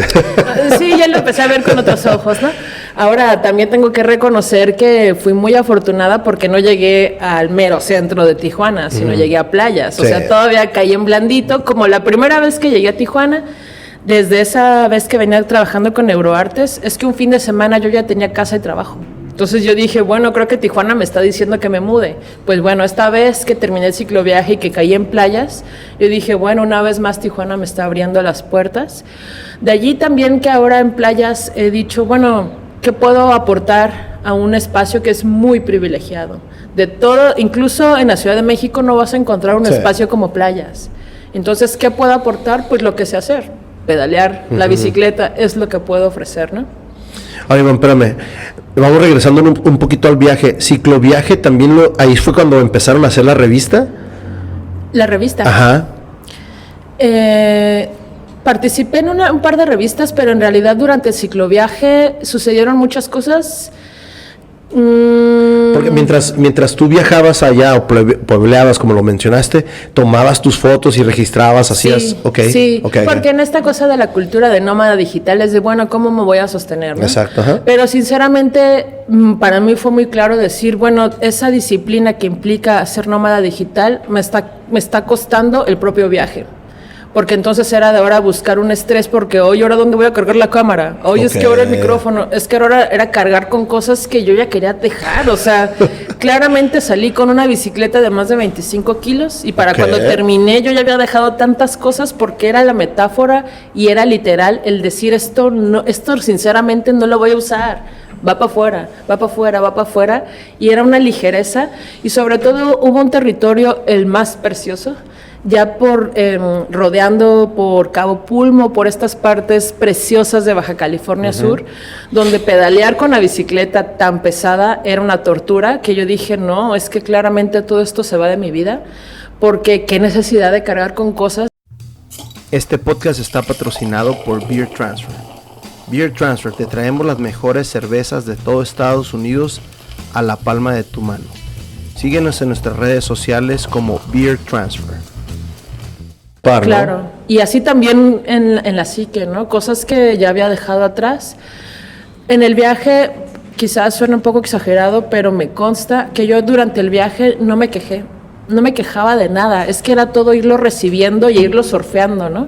Sí, ya lo empecé a ver con otros ojos, ¿no? Ahora, también tengo que reconocer que fui muy afortunada porque no llegué al mero centro de Tijuana, sino llegué a playas. O sea, todavía caí en blandito, como la primera vez que llegué a Tijuana. Desde esa vez que venía trabajando con Neuroartes, es que un fin de semana yo ya tenía casa y trabajo. Entonces yo dije, bueno, creo que Tijuana me está diciendo que me mude. Pues bueno, esta vez que terminé el cicloviaje y que caí en playas, yo dije, bueno, una vez más Tijuana me está abriendo las puertas. De allí también que ahora en playas he dicho, bueno, ¿qué puedo aportar a un espacio que es muy privilegiado? De todo, incluso en la Ciudad de México no vas a encontrar un espacio como playas. Entonces, ¿qué puedo aportar? Pues lo que sé hacer. Pedalear, la bicicleta es lo que puedo ofrecer, ¿no? Oye, Iván, espérame, vamos regresando un poquito al viaje. Cicloviaje también, ahí fue cuando empezaron a hacer la revista. La revista. Ajá. Participé en un par de revistas, pero en realidad durante el cicloviaje sucedieron muchas cosas. Porque mientras tú viajabas allá o puebleabas, como lo mencionaste, tomabas tus fotos y registrabas, hacías, sí, okay, sí, porque en esta cosa de la cultura de nómada digital es de, bueno, ¿cómo me voy a sostener, no? Exacto, ajá. Pero sinceramente, para mí fue muy claro decir, bueno, esa disciplina que implica ser nómada digital me está costando el propio viaje. Porque entonces era de ahora buscar un estrés, porque hoy ahora dónde voy a cargar la cámara, hoy es que ahora el micrófono, es que ahora era cargar con cosas que yo ya quería dejar, o sea, claramente salí con una bicicleta de más de 25 kilos y para cuando terminé yo ya había dejado tantas cosas porque era la metáfora y era literal el decir esto sinceramente no lo voy a usar. Va para afuera, va para afuera, va para afuera, y era una ligereza, y sobre todo hubo un territorio el más precioso, ya rodeando por Cabo Pulmo, por estas partes preciosas de Baja California Sur, donde pedalear con la bicicleta tan pesada era una tortura, que yo dije, no, es que claramente todo esto se va de mi vida, porque qué necesidad de cargar con cosas. Este podcast está patrocinado por Beer Transfer. Beer Transfer, te traemos las mejores cervezas de todo Estados Unidos a la palma de tu mano. Síguenos en nuestras redes sociales como Beer Transfer. Claro, y así también en la psique, ¿no? Cosas que ya había dejado atrás. En el viaje quizás suena un poco exagerado, pero me consta que yo durante el viaje no me quejé. No me quejaba de nada, es que era todo irlo recibiendo y irlo surfeando, ¿no?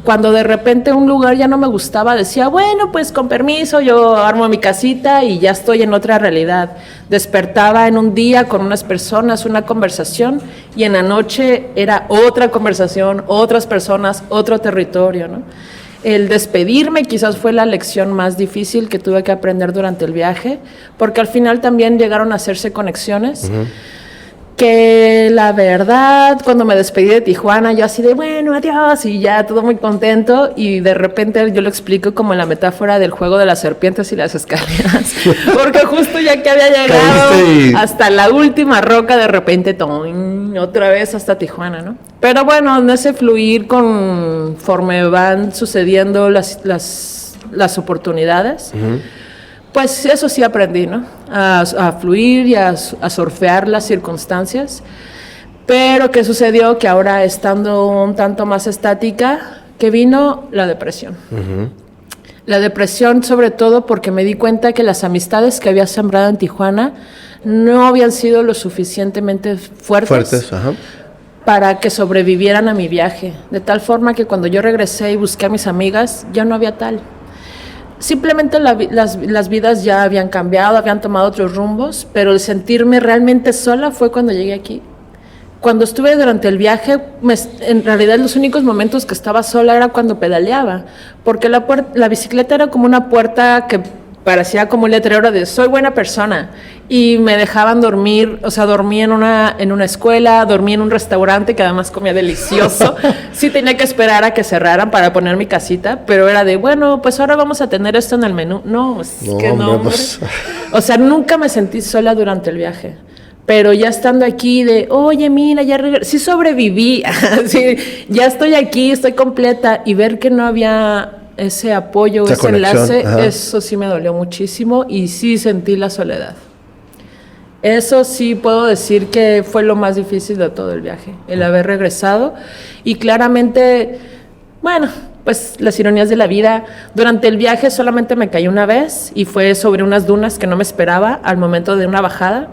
Cuando de repente un lugar ya no me gustaba, decía, bueno, pues con permiso, yo armo mi casita y ya estoy en otra realidad. Despertaba en un día con unas personas, una conversación, y en la noche era otra conversación, otras personas, otro territorio, ¿no? El despedirme quizás fue la lección más difícil que tuve que aprender durante el viaje, porque al final también llegaron a hacerse conexiones. Que la verdad, cuando me despedí de Tijuana, yo así de, bueno, adiós, y ya todo muy contento, y de repente yo lo explico como en la metáfora del juego de las serpientes y las escaleras, porque justo ya que había llegado hasta la última roca, de repente, otra vez hasta Tijuana, ¿no? Pero bueno, en ese fluir conforme van sucediendo las oportunidades, pues eso sí aprendí, ¿no? A fluir y a surfear las circunstancias. Pero ¿qué sucedió? Que ahora, estando un tanto más estática, que vino la depresión. La depresión sobre todo porque me di cuenta que las amistades que había sembrado en Tijuana no habían sido lo suficientemente fuertes. Para que sobrevivieran a mi viaje. De tal forma que cuando yo regresé y busqué a mis amigas, ya no había tal. Simplemente las vidas ya habían cambiado, habían tomado otros rumbos, pero el sentirme realmente sola fue cuando llegué aquí. Cuando estuve durante el viaje, en realidad los únicos momentos que estaba sola era cuando pedaleaba, porque la bicicleta era como una puerta que parecía como un letrero de soy buena persona, y me dejaban dormir, o sea, dormí en una escuela, dormí en un restaurante que además comía delicioso. Sí tenía que esperar a que cerraran para poner mi casita, pero era de, bueno, pues ahora vamos a tener esto en el menú. No, hombre. Pues. O sea, nunca me sentí sola durante el viaje. Pero ya estando aquí de, oye, mira, sí sobreviví, sí, ya estoy aquí, estoy completa, y ver que no había ese apoyo, ese enlace, eso sí me dolió muchísimo y sí sentí la soledad. Eso sí puedo decir que fue lo más difícil de todo el viaje, el haber regresado. Y claramente, bueno, pues las ironías de la vida. Durante el viaje solamente me caí una vez y fue sobre unas dunas que no me esperaba al momento de una bajada.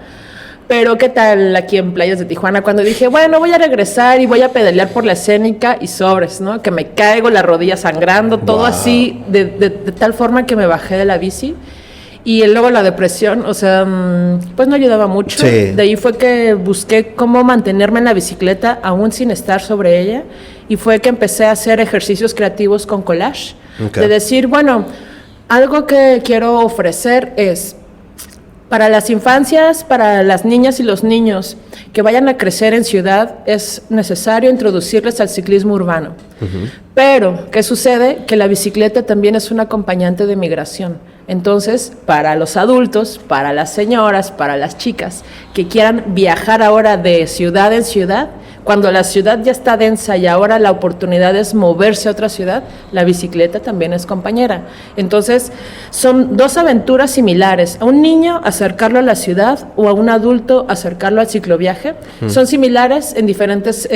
Pero ¿qué tal aquí en Playas de Tijuana? Cuando dije, bueno, voy a regresar y voy a pedalear por la escénica, y sobres, ¿no? Que me caigo, la rodilla sangrando, todo así, de tal forma que me bajé de la bici. Y luego la depresión, o sea, pues no ayudaba mucho. Sí. De ahí fue que busqué cómo mantenerme en la bicicleta aún sin estar sobre ella. Y fue que empecé a hacer ejercicios creativos con collage. De decir, bueno, algo que quiero ofrecer es, para las infancias, para las niñas y los niños que vayan a crecer en ciudad, es necesario introducirles al ciclismo urbano. Pero, ¿qué sucede? Que la bicicleta también es un acompañante de migración. Entonces, para los adultos, para las señoras, para las chicas que quieran viajar ahora de ciudad en ciudad, cuando la ciudad ya está densa y ahora la oportunidad es moverse a otra ciudad, la bicicleta también es compañera. Entonces, son dos aventuras similares. A un niño acercarlo a la ciudad, o a un adulto acercarlo al cicloviaje. Son similares en diferentes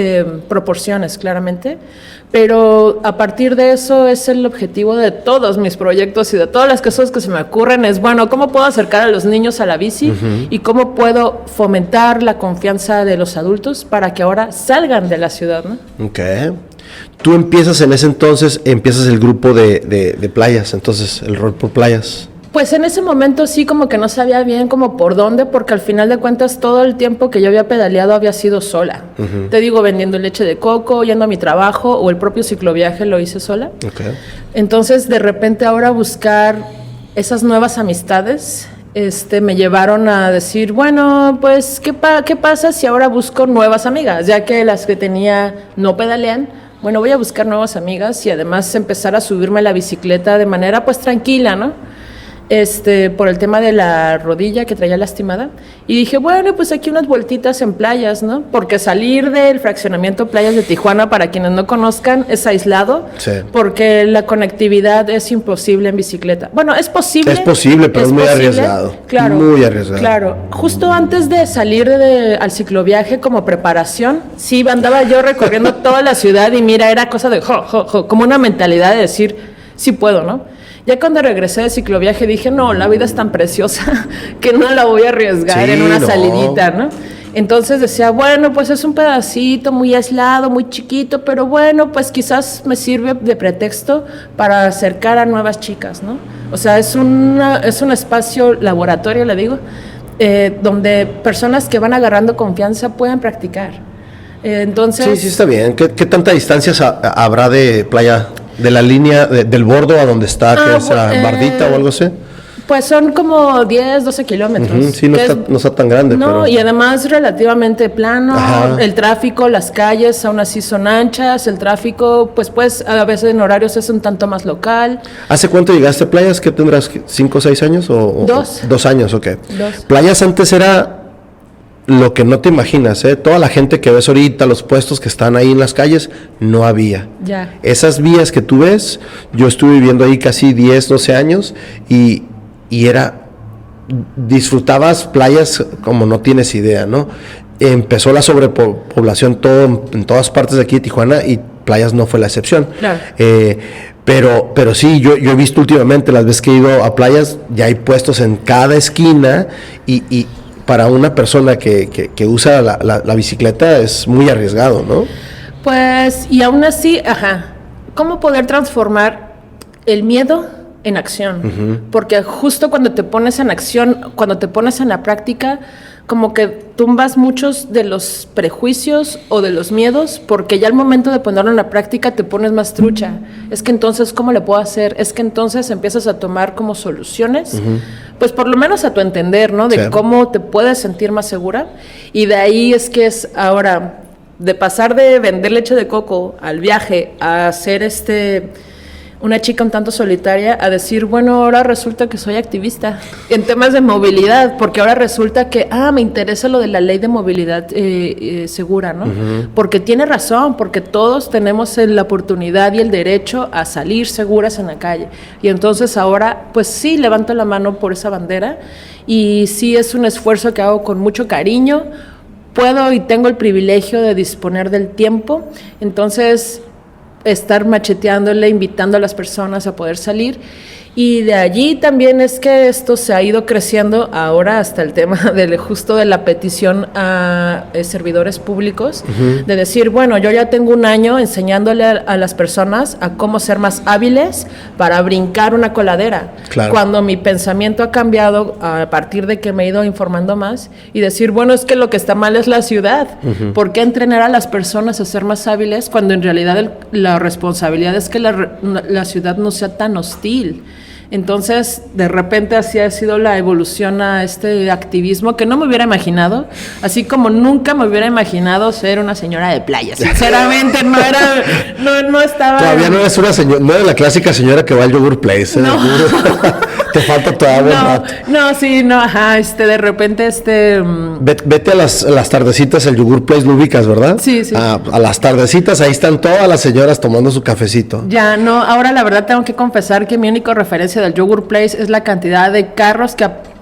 proporciones, claramente. Pero a partir de eso es el objetivo de todos mis proyectos y de todas las cosas que se me ocurren. Es, bueno, ¿cómo puedo acercar a los niños a la bici? Y cómo puedo fomentar la confianza de los adultos para que ahora salgan de la ciudad, ¿no? Ok. Tú empiezas en ese entonces, empiezas el grupo de playas, entonces el rol por playas. Pues en ese momento sí, como que no sabía bien como por dónde, porque al final de cuentas todo el tiempo que yo había pedaleado había sido sola. Te digo, vendiendo leche de coco, yendo a mi trabajo, o el propio cicloviaje lo hice sola. Entonces, de repente ahora buscar esas nuevas amistades me llevaron a decir, bueno, pues, ¿qué pasa si ahora busco nuevas amigas? Ya que las que tenía no pedalean, bueno, voy a buscar nuevas amigas y además empezar a subirme a la bicicleta de manera pues tranquila, ¿no? Por el tema de la rodilla que traía lastimada, y dije, bueno, pues aquí unas vueltitas en playas, ¿no? Porque salir del fraccionamiento Playas de Tijuana, para quienes no conozcan, es aislado, porque la conectividad es imposible en bicicleta. Bueno, es posible. Es posible, pero es muy arriesgado. Claro. Muy arriesgado. Claro. Justo antes de salir al cicloviaje como preparación, sí, andaba yo recorriendo toda la ciudad y mira, era cosa de como una mentalidad de decir, sí puedo, ¿no? Ya cuando regresé de cicloviaje dije, no, la vida es tan preciosa que no la voy a arriesgar en una salidita, ¿no? Entonces decía, bueno, pues es un pedacito muy aislado, muy chiquito, pero bueno, pues quizás me sirve de pretexto para acercar a nuevas chicas, ¿no? O sea, es un espacio laboratorio, le digo, donde personas que van agarrando confianza pueden practicar. Entonces... Sí, está bien. ¿Qué tanta distancia habrá de playa, de la línea, del bordo a donde está, que es la Bardita o algo así? Pues son como 10, 12 kilómetros. Sí, no está tan grande. No, pero... y además relativamente plano. Ajá. El tráfico, las calles aún así son anchas. El tráfico, pues a veces en horarios es un tanto más local. ¿Hace cuánto llegaste a Playas? ¿Qué tendrás? ¿5 o 6 años? 2. 2 años, ok. 2. Playas antes era lo que no te imaginas, ¿eh? Toda la gente que ves ahorita, los puestos que están ahí en las calles, no había. Ya. Esas vías que tú ves, yo estuve viviendo ahí casi 10, 12 años y disfrutabas Playas como no tienes idea, ¿no? Empezó la sobrepoblación en todas partes de aquí de Tijuana y Playas no fue la excepción. Claro. Pero sí, yo he visto últimamente, las veces que he ido a Playas, ya hay puestos en cada esquina y para una persona que usa la bicicleta es muy arriesgado, ¿no? Pues, y aún así, ¿cómo poder transformar el miedo en acción? Porque justo cuando te pones en acción, cuando te pones en la práctica, como que tumbas muchos de los prejuicios o de los miedos, porque ya al momento de ponerlo en la práctica te pones más trucha. Es que entonces, ¿cómo le puedo hacer? Es que entonces empiezas a tomar como soluciones, pues por lo menos a tu entender, ¿no? De cómo te puedes sentir más segura. Y de ahí es que es ahora, de pasar de vender leche de coco al viaje, a hacer una chica un tanto solitaria, a decir, bueno, ahora resulta que soy activista en temas de movilidad, porque ahora resulta que, me interesa lo de la ley de movilidad segura, ¿no? Porque tiene razón, porque todos tenemos la oportunidad y el derecho a salir seguras en la calle. Y entonces ahora, pues sí, levanto la mano por esa bandera, y sí es un esfuerzo que hago con mucho cariño. Puedo y tengo el privilegio de disponer del tiempo, entonces estar macheteándole, invitando a las personas a poder salir. Y de allí también es que esto se ha ido creciendo ahora hasta el tema justo de la petición a servidores públicos, de decir, bueno, yo ya tengo un año enseñándole a las personas a cómo ser más hábiles para brincar una coladera. Claro. Cuando mi pensamiento ha cambiado a partir de que me he ido informando más y decir, bueno, es que lo que está mal es la ciudad. ¿Por qué entrenar a las personas a ser más hábiles cuando en realidad la responsabilidad es que la ciudad no sea tan hostil? Entonces, de repente así ha sido la evolución a este activismo que no me hubiera imaginado, así como nunca me hubiera imaginado ser una señora de playa. Sinceramente, no estaba... Todavía no eres una señora, no eres la clásica señora que va al Yogurt Place. No. Te falta todavía. De repente, Vete a las tardecitas al Yogurt Place, lo ubicas, ¿verdad? Sí. A las tardecitas, ahí están todas las señoras tomando su cafecito. Ya, no, ahora la verdad tengo que confesar que mi única referencia del Yogurt Place es la cantidad de carros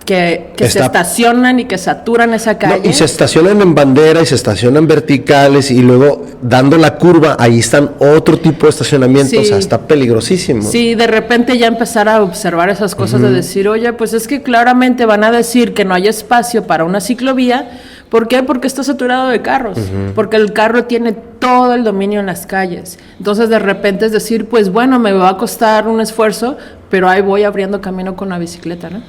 que se estacionan y que saturan esa calle. No, y se estacionan en bandera y se estacionan verticales y luego dando la curva, ahí están otro tipo de estacionamiento, o sea, está peligrosísimo. Sí, de repente ya empezar a observar esas cosas de decir, oye, pues es que claramente van a decir que no hay espacio para una ciclovía. ¿Por qué? Porque está saturado de carros, porque el carro tiene todo el dominio en las calles. Entonces, de repente es decir, pues bueno, me va a costar un esfuerzo, pero ahí voy abriendo camino con la bicicleta, ¿no?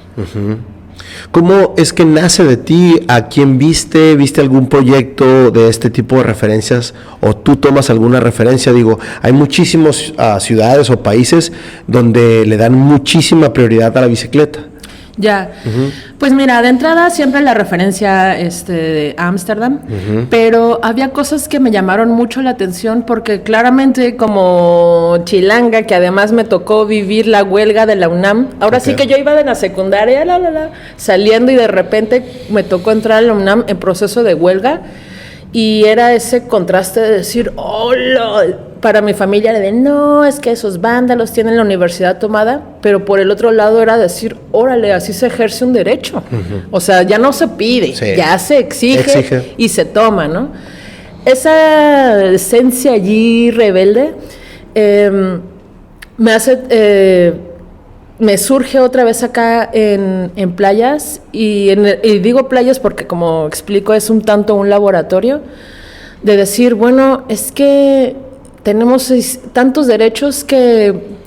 ¿Cómo es que nace de ti? ¿A quién viste? ¿Viste algún proyecto de este tipo de referencias? ¿O tú tomas alguna referencia? Digo, hay muchísimas ciudades o países donde le dan muchísima prioridad a la bicicleta. Ya, pues mira, de entrada siempre la referencia de Ámsterdam, pero había cosas que me llamaron mucho la atención porque claramente como chilanga, que además me tocó vivir la huelga de la UNAM, ahora sí que yo iba de la secundaria, saliendo y de repente me tocó entrar a la UNAM en proceso de huelga y era ese contraste de decir, hola, para mi familia era de, no, es que esos vándalos tienen la universidad tomada, pero por el otro lado era decir, órale, así se ejerce un derecho. O sea, ya no se pide, ya se exige y se toma, ¿no? Esa esencia allí rebelde me hace me surge otra vez acá en playas, y digo playas porque, como explico, es un tanto un laboratorio, de decir, bueno, es que tenemos tantos derechos que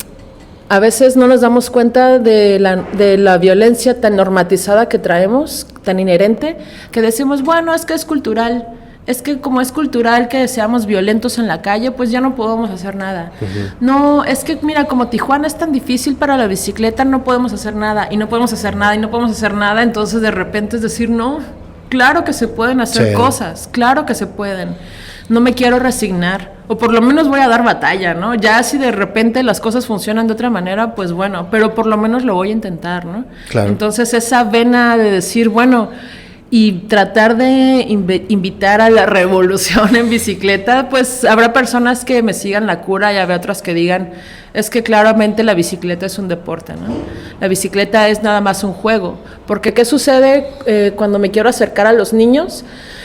a veces no nos damos cuenta de la violencia tan normatizada que traemos, tan inherente, que decimos, bueno, es que es cultural. Es que como es cultural que seamos violentos en la calle, pues ya no podemos hacer nada. No, es que mira, como Tijuana es tan difícil para la bicicleta, no podemos hacer nada, y no podemos hacer nada, y no podemos hacer nada. Entonces de repente es decir, no, claro que se pueden hacer cosas, claro que se pueden. No me quiero resignar, o por lo menos voy a dar batalla, ¿no? Ya si de repente las cosas funcionan de otra manera, pues bueno, pero por lo menos lo voy a intentar, ¿no? Claro. Entonces esa vena de decir, bueno, y tratar de invitar a la revolución en bicicleta, pues habrá personas que me sigan la cura y habrá otras que digan, es que claramente la bicicleta es un deporte, ¿no? La bicicleta es nada más un juego, porque ¿qué sucede cuando me quiero acercar a los niños?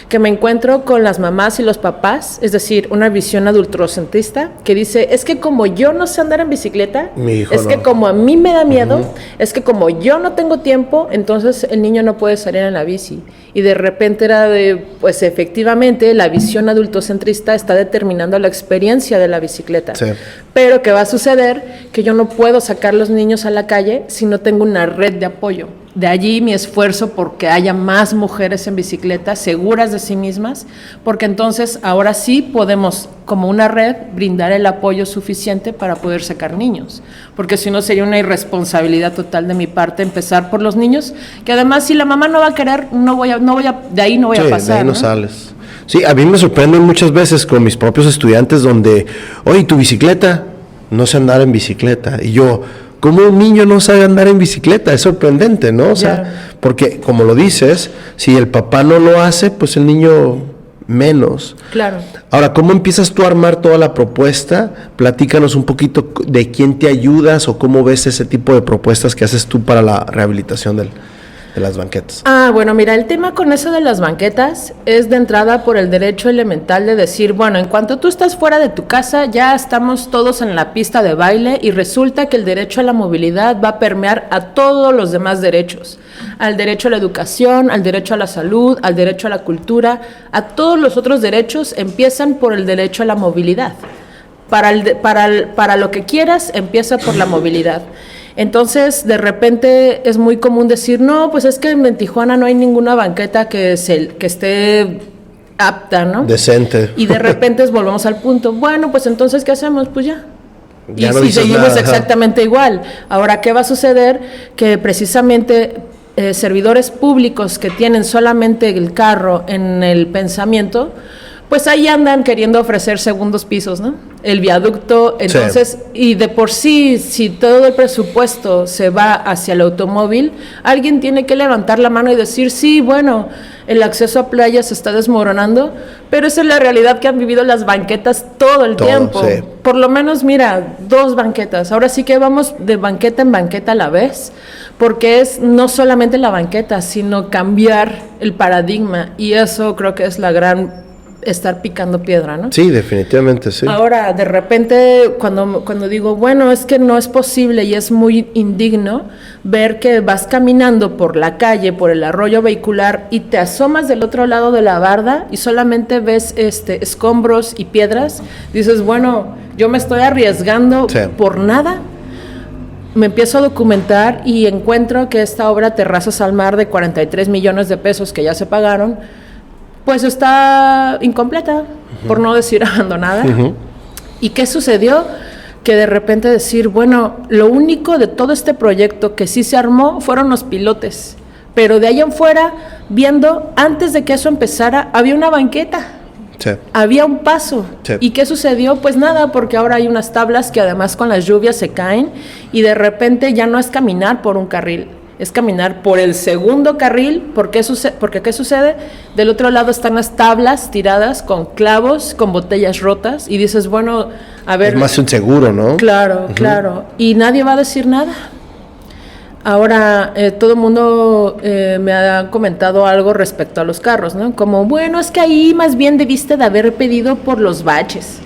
Que me encuentro con las mamás y los papás, es decir, una visión adultocentrista que dice, es que como yo no sé andar en bicicleta, es que como a mí me da miedo, es que como yo no tengo tiempo, entonces el niño no puede salir en la bici. Y de repente era de, pues efectivamente, la visión adultocentrista está determinando la experiencia de la bicicleta. Sí. Pero ¿qué va a suceder? Que yo no puedo sacar los niños a la calle si no tengo una red de apoyo. De allí mi esfuerzo porque haya más mujeres en bicicleta seguras de sí mismas, porque entonces ahora sí podemos, como una red, brindar el apoyo suficiente para poder sacar niños, porque si no sería una irresponsabilidad total de mi parte empezar por los niños, que además si la mamá no va a querer, de ahí no voy a pasar. De ahí no sales. Sí, a mí me sorprenden muchas veces con mis propios estudiantes donde, oye, tu bicicleta, no sé andar en bicicleta, y yo, ¿cómo un niño no sabe andar en bicicleta? Es sorprendente, ¿no? O sea, porque como lo dices, si el papá no lo hace, pues el niño menos. Claro. Ahora, ¿cómo empiezas tú a armar toda la propuesta? Platícanos un poquito de quién te ayudas o cómo ves ese tipo de propuestas que haces tú para la rehabilitación de las banquetas. Bueno, mira, el tema con eso de las banquetas es de entrada por el derecho elemental de decir, bueno, en cuanto tú estás fuera de tu casa, ya estamos todos en la pista de baile y resulta que el derecho a la movilidad va a permear a todos los demás derechos, al derecho a la educación, al derecho a la salud, al derecho a la cultura, a todos los otros derechos empiezan por el derecho a la movilidad. Para lo que quieras, empieza por la movilidad. Entonces, de repente es muy común decir, no, pues es que en Tijuana no hay ninguna banqueta que esté apta, ¿no? Decente. Y de repente volvemos al punto, bueno, pues entonces, ¿qué hacemos? Pues ya. Ya y no si seguimos nada, exactamente igual. Ahora, ¿qué va a suceder? Que precisamente servidores públicos que tienen solamente el carro en el pensamiento, pues ahí andan queriendo ofrecer segundos pisos, ¿no? El viaducto, entonces, sí. Y de por sí, si todo el presupuesto se va hacia el automóvil, alguien tiene que levantar la mano y decir, sí, bueno, el acceso a playas se está desmoronando, pero esa es la realidad que han vivido las banquetas todo el tiempo. Sí. Por lo menos, mira, 2 banquetas. Ahora sí que vamos de banqueta en banqueta a la vez, porque es no solamente la banqueta, sino cambiar el paradigma, y eso creo que es la gran... estar picando piedra, ¿no? Sí, definitivamente, sí. Ahora, de repente, cuando digo, bueno, es que no es posible y es muy indigno ver que vas caminando por la calle, por el arroyo vehicular y te asomas del otro lado de la barda y solamente ves escombros y piedras, dices, bueno, yo me estoy arriesgando por nada. Me empiezo a documentar y encuentro que esta obra Terrazas al Mar de 43 millones de pesos que ya se pagaron, pues está incompleta, por no decir abandonada. ¿Y qué sucedió? Que de repente decir, bueno, lo único de todo este proyecto que sí se armó fueron los pilotes, pero de ahí en fuera, viendo, antes de que eso empezara, había una banqueta, había un paso. ¿Y qué sucedió? Pues nada, porque ahora hay unas tablas que además con las lluvias se caen y de repente ya no es caminar por un carril, es caminar por el segundo carril, porque ¿qué sucede? Del otro lado están las tablas tiradas con clavos, con botellas rotas, y dices, bueno, a ver... Es más inseguro, ¿no? Claro, claro, y nadie va a decir nada. Ahora, todo el mundo me ha comentado algo respecto a los carros, ¿no? Como, bueno, es que ahí más bien debiste de haber pedido por los baches.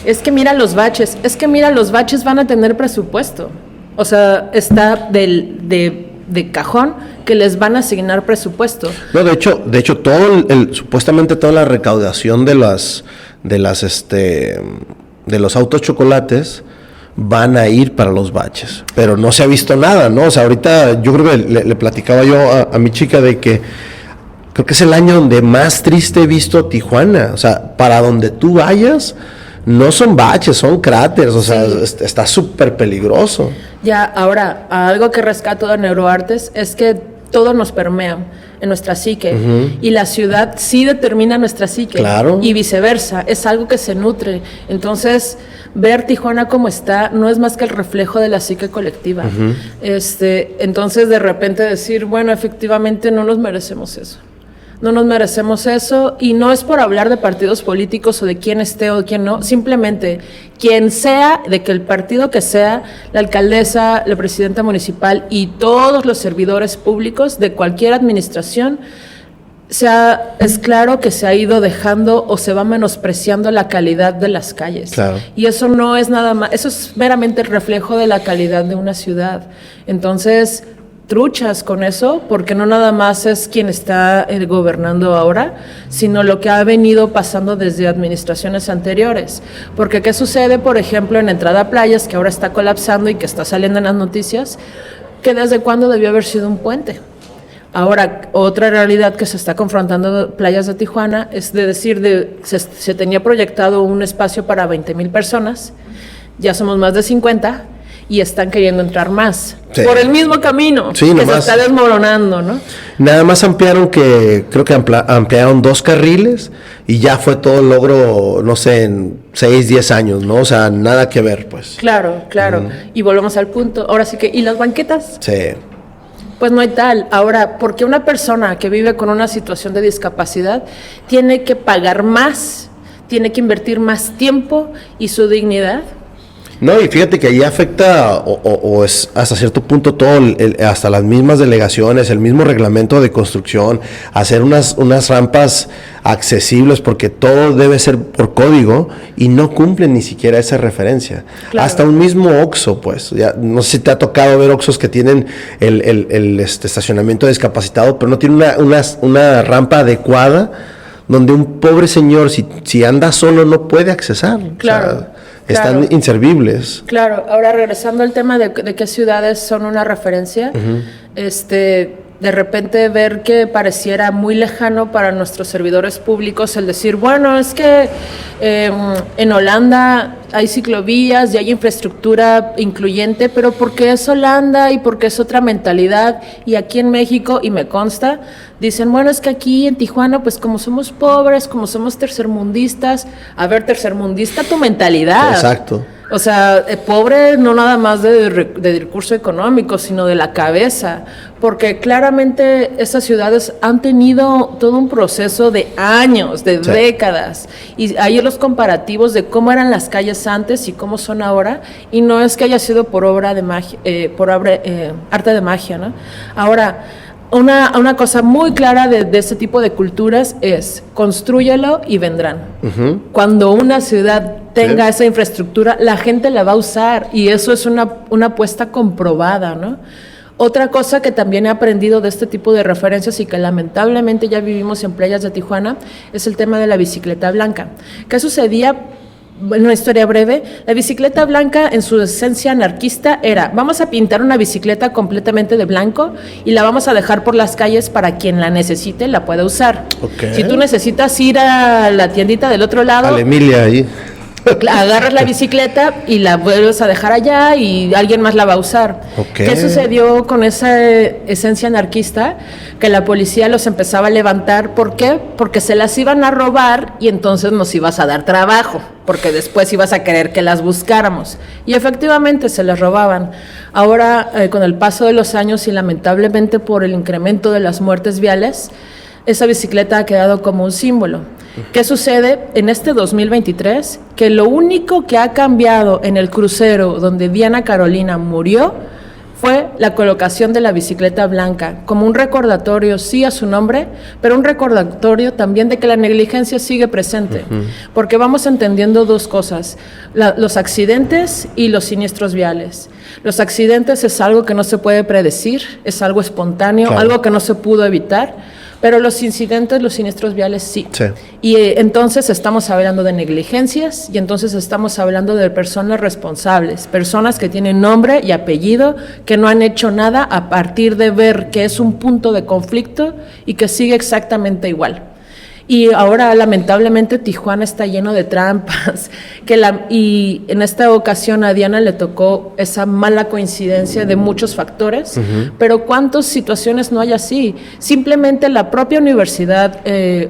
Es que mira los baches van a tener presupuesto. O sea, está de cajón que les van a asignar presupuesto. No, de hecho todo supuestamente toda la recaudación de los autos chocolates van a ir para los baches, pero no se ha visto nada, ¿no? O sea, ahorita yo creo que le platicaba yo a mi chica de que creo que es el año donde más triste he visto Tijuana. O sea, para donde tú vayas, no son baches, son cráteres. O sea, está súper peligroso. Ya, ahora, algo que rescato de Neuroartes es que todo nos permea en nuestra psique. Y la ciudad sí determina nuestra psique. Claro. Y viceversa, es algo que se nutre. Entonces, ver Tijuana como está no es más que el reflejo de la psique colectiva. Entonces, de repente decir, bueno, efectivamente no nos merecemos eso. No nos merecemos eso, y no es por hablar de partidos políticos o de quién esté o de quién no, simplemente quien sea, de que el partido que sea, la alcaldesa, la presidenta municipal y todos los servidores públicos de cualquier administración, es claro que se ha ido dejando o se va menospreciando la calidad de las calles. Claro. Y eso no es nada más, eso es meramente el reflejo de la calidad de una ciudad. Entonces, truchas con eso, porque no nada más es quien está gobernando ahora, sino lo que ha venido pasando desde administraciones anteriores. Porque ¿qué sucede, por ejemplo, en Entrada a Playas, que ahora está colapsando y que está saliendo en las noticias? Que desde cuándo debió haber sido un puente. Ahora, otra realidad que se está confrontando Playas de Tijuana es de decir, se tenía proyectado un espacio para 20,000 personas, ya somos más de 50, y están queriendo entrar más, por el mismo camino, que se está desmoronando, ¿no? Nada más creo que ampliaron 2 carriles y ya fue todo el logro, no sé, en 6, 10 años, ¿no? O sea, nada que ver, pues. Claro. Y volvemos al punto, ahora sí que, ¿y las banquetas? Sí. Pues no hay tal. Ahora, porque una persona que vive con una situación de discapacidad tiene que pagar más, tiene que invertir más tiempo y su dignidad. No, y fíjate que ahí afecta o es hasta cierto punto todo, hasta las mismas delegaciones, el mismo reglamento de construcción, hacer unas rampas accesibles, porque todo debe ser por código y no cumplen ni siquiera esa referencia. Claro. Hasta un mismo Oxxo, pues, ya, no sé si te ha tocado ver Oxxos que tienen el estacionamiento discapacitado, pero no tiene una rampa adecuada, donde un pobre señor, si anda solo, no puede accesar. Claro. O sea, están inservibles. Claro, ahora regresando al tema de qué ciudades son una referencia, de repente ver que pareciera muy lejano para nuestros servidores públicos el decir, bueno, es que en Holanda hay ciclovías y hay infraestructura incluyente, pero ¿por qué es Holanda y por qué es otra mentalidad? Y aquí en México, y me consta, dicen, bueno, es que aquí en Tijuana, pues como somos pobres, como somos tercermundistas, a ver, tercermundista tu mentalidad. Exacto. O sea, pobre no nada más de recurso económico, sino de la cabeza, porque claramente esas ciudades han tenido todo un proceso de años, de décadas, y hay los comparativos de cómo eran las calles antes y cómo son ahora, y no es que haya sido por obra de magia, arte de magia, ¿no? Ahora, una cosa muy clara de este tipo de culturas es constrúyelo y vendrán. Cuando una ciudad tenga esa infraestructura, la gente la va a usar, y eso es una apuesta comprobada, ¿no? Otra cosa que también he aprendido de este tipo de referencias y que lamentablemente ya vivimos en Playas de Tijuana es el tema de la bicicleta blanca. ¿Qué sucedía? Bueno, una historia breve. La bicicleta blanca, en su esencia anarquista, era: vamos a pintar una bicicleta completamente de blanco y la vamos a dejar por las calles para quien la necesite la pueda usar. Okay. Si tú necesitas ir a la tiendita del otro lado, a la Emilia ahí, agarras la bicicleta y la vuelves a dejar allá y alguien más la va a usar. Okay. ¿Qué sucedió con esa esencia anarquista? Que la policía los empezaba a levantar. ¿Por qué? Porque se las iban a robar y entonces nos ibas a dar trabajo, porque después ibas a querer que las buscáramos. Y efectivamente se las robaban. Ahora, con el paso de los años y lamentablemente por el incremento de las muertes viales, esa bicicleta ha quedado como un símbolo. ¿Qué sucede en este 2023? Que lo único que ha cambiado en el crucero donde Diana Carolina murió fue la colocación de la bicicleta blanca, como un recordatorio, sí, a su nombre, pero un recordatorio también de que la negligencia sigue presente, porque vamos entendiendo dos cosas, los accidentes y los siniestros viales. Los accidentes es algo que no se puede predecir, es algo espontáneo, claro, algo que no se pudo evitar, pero los incidentes, los siniestros viales sí. Y entonces estamos hablando de negligencias y entonces estamos hablando de personas responsables, personas que tienen nombre y apellido, que no han hecho nada a partir de ver que es un punto de conflicto y que sigue exactamente igual. Y ahora lamentablemente Tijuana está lleno de trampas, y en esta ocasión a Diana le tocó esa mala coincidencia de muchos factores, pero ¿cuántas situaciones no hay así? Simplemente la propia universidad,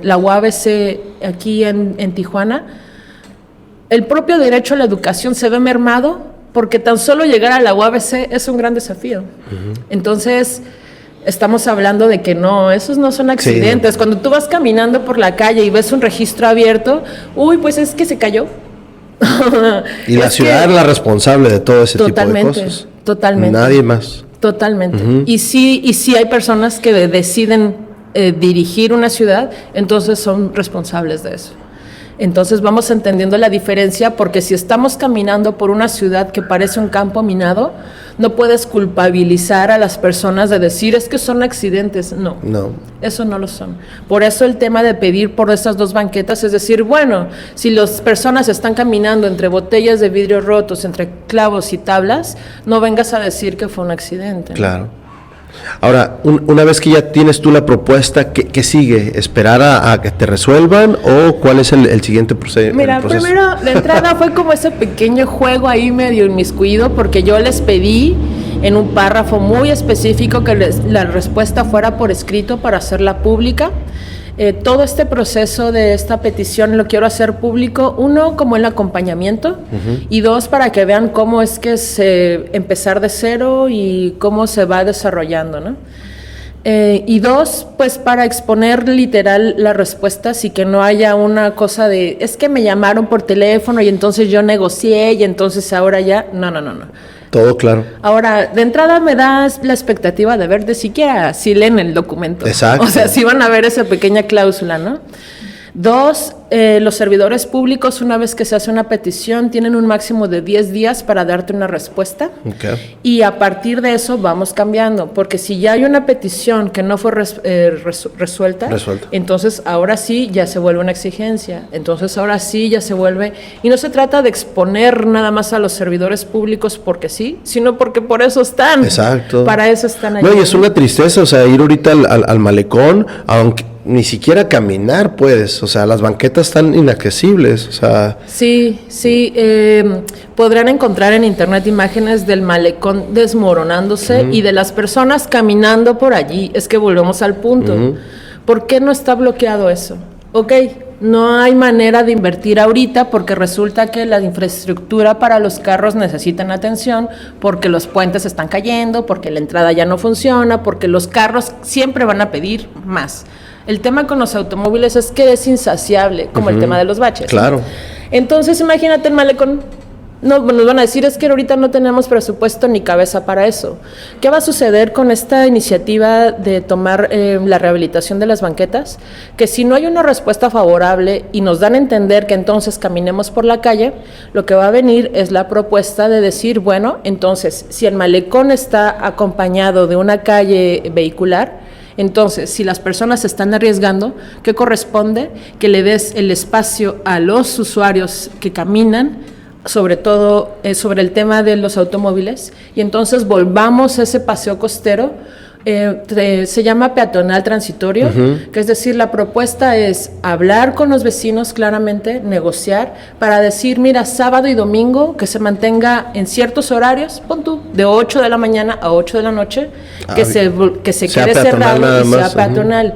la UABC aquí en Tijuana, el propio derecho a la educación se ve mermado porque tan solo llegar a la UABC es un gran desafío. Entonces estamos hablando de que no, esos no son accidentes. Sí. Cuando tú vas caminando por la calle y ves un registro abierto, uy, pues es que se cayó. Y la ciudad es la responsable de todo ese tipo de cosas. Totalmente. Nadie más. Totalmente. Y sí hay personas que deciden dirigir una ciudad, entonces son responsables de eso. Entonces vamos entendiendo la diferencia, porque si estamos caminando por una ciudad que parece un campo minado, no puedes culpabilizar a las personas de decir es que son accidentes. No, eso no lo son. Por eso el tema de pedir por esas dos banquetas es decir, bueno, si las personas están caminando entre botellas de vidrio rotos, entre clavos y tablas, no vengas a decir que fue un accidente. Claro. Ahora, una vez que ya tienes tú la propuesta, ¿qué sigue? ¿Esperar a que te resuelvan o cuál es el siguiente proceso? Mira, primero, de entrada fue como ese pequeño juego ahí medio inmiscuido, porque yo les pedí en un párrafo muy específico que la respuesta fuera por escrito para hacerla pública. Todo este proceso de esta petición lo quiero hacer público, uno, como el acompañamiento, y dos, para que vean cómo es que es empezar de cero y cómo se va desarrollando, ¿no? Y dos, pues para exponer literal las respuestas y que no haya una cosa de, es que me llamaron por teléfono y entonces yo negocié y entonces ahora ya, no. Todo claro. Ahora, de entrada me das la expectativa de ver de siquiera si leen el documento. Exacto. O sea, si van a ver esa pequeña cláusula, ¿no? Dos, los servidores públicos, una vez que se hace una petición, tienen un máximo de 10 días para darte una respuesta. Okay. Y a partir de eso vamos cambiando, porque si ya hay una petición que no fue resuelta, entonces ahora sí ya se vuelve una exigencia, entonces ahora sí ya se vuelve, y no se trata de exponer nada más a los servidores públicos porque sí, sino porque por eso están. Exacto. Para eso están allí. No, y es una tristeza, o sea, ir ahorita al malecón, aunque ni siquiera caminar puedes, o sea, las banquetas están inaccesibles, o sea... Sí, podrán encontrar en internet imágenes del malecón desmoronándose y de las personas caminando por allí. Es que volvemos al punto. ¿Por qué no está bloqueado eso? Ok, no hay manera de invertir ahorita porque resulta que la infraestructura para los carros necesitan atención, porque los puentes están cayendo, porque la entrada ya no funciona, porque los carros siempre van a pedir más. El tema con los automóviles es que es insaciable, como el tema de los baches. Claro. Entonces, imagínate el malecón. No, nos van a decir, es que ahorita no tenemos presupuesto ni cabeza para eso. ¿Qué va a suceder con esta iniciativa de tomar la rehabilitación de las banquetas? Que si no hay una respuesta favorable y nos dan a entender que entonces caminemos por la calle, lo que va a venir es la propuesta de decir, bueno, entonces, si el malecón está acompañado de una calle vehicular, entonces, si las personas se están arriesgando, ¿qué corresponde? Que le des el espacio a los usuarios que caminan, sobre todo sobre el tema de los automóviles, y entonces volvamos a ese paseo costero. Se llama peatonal transitorio, que es decir, la propuesta es hablar con los vecinos claramente, negociar, para decir, mira, sábado y domingo, que se mantenga en ciertos horarios, pon tú, de 8 de la mañana a 8 de la noche, que se quede cerrado y sea peatonal.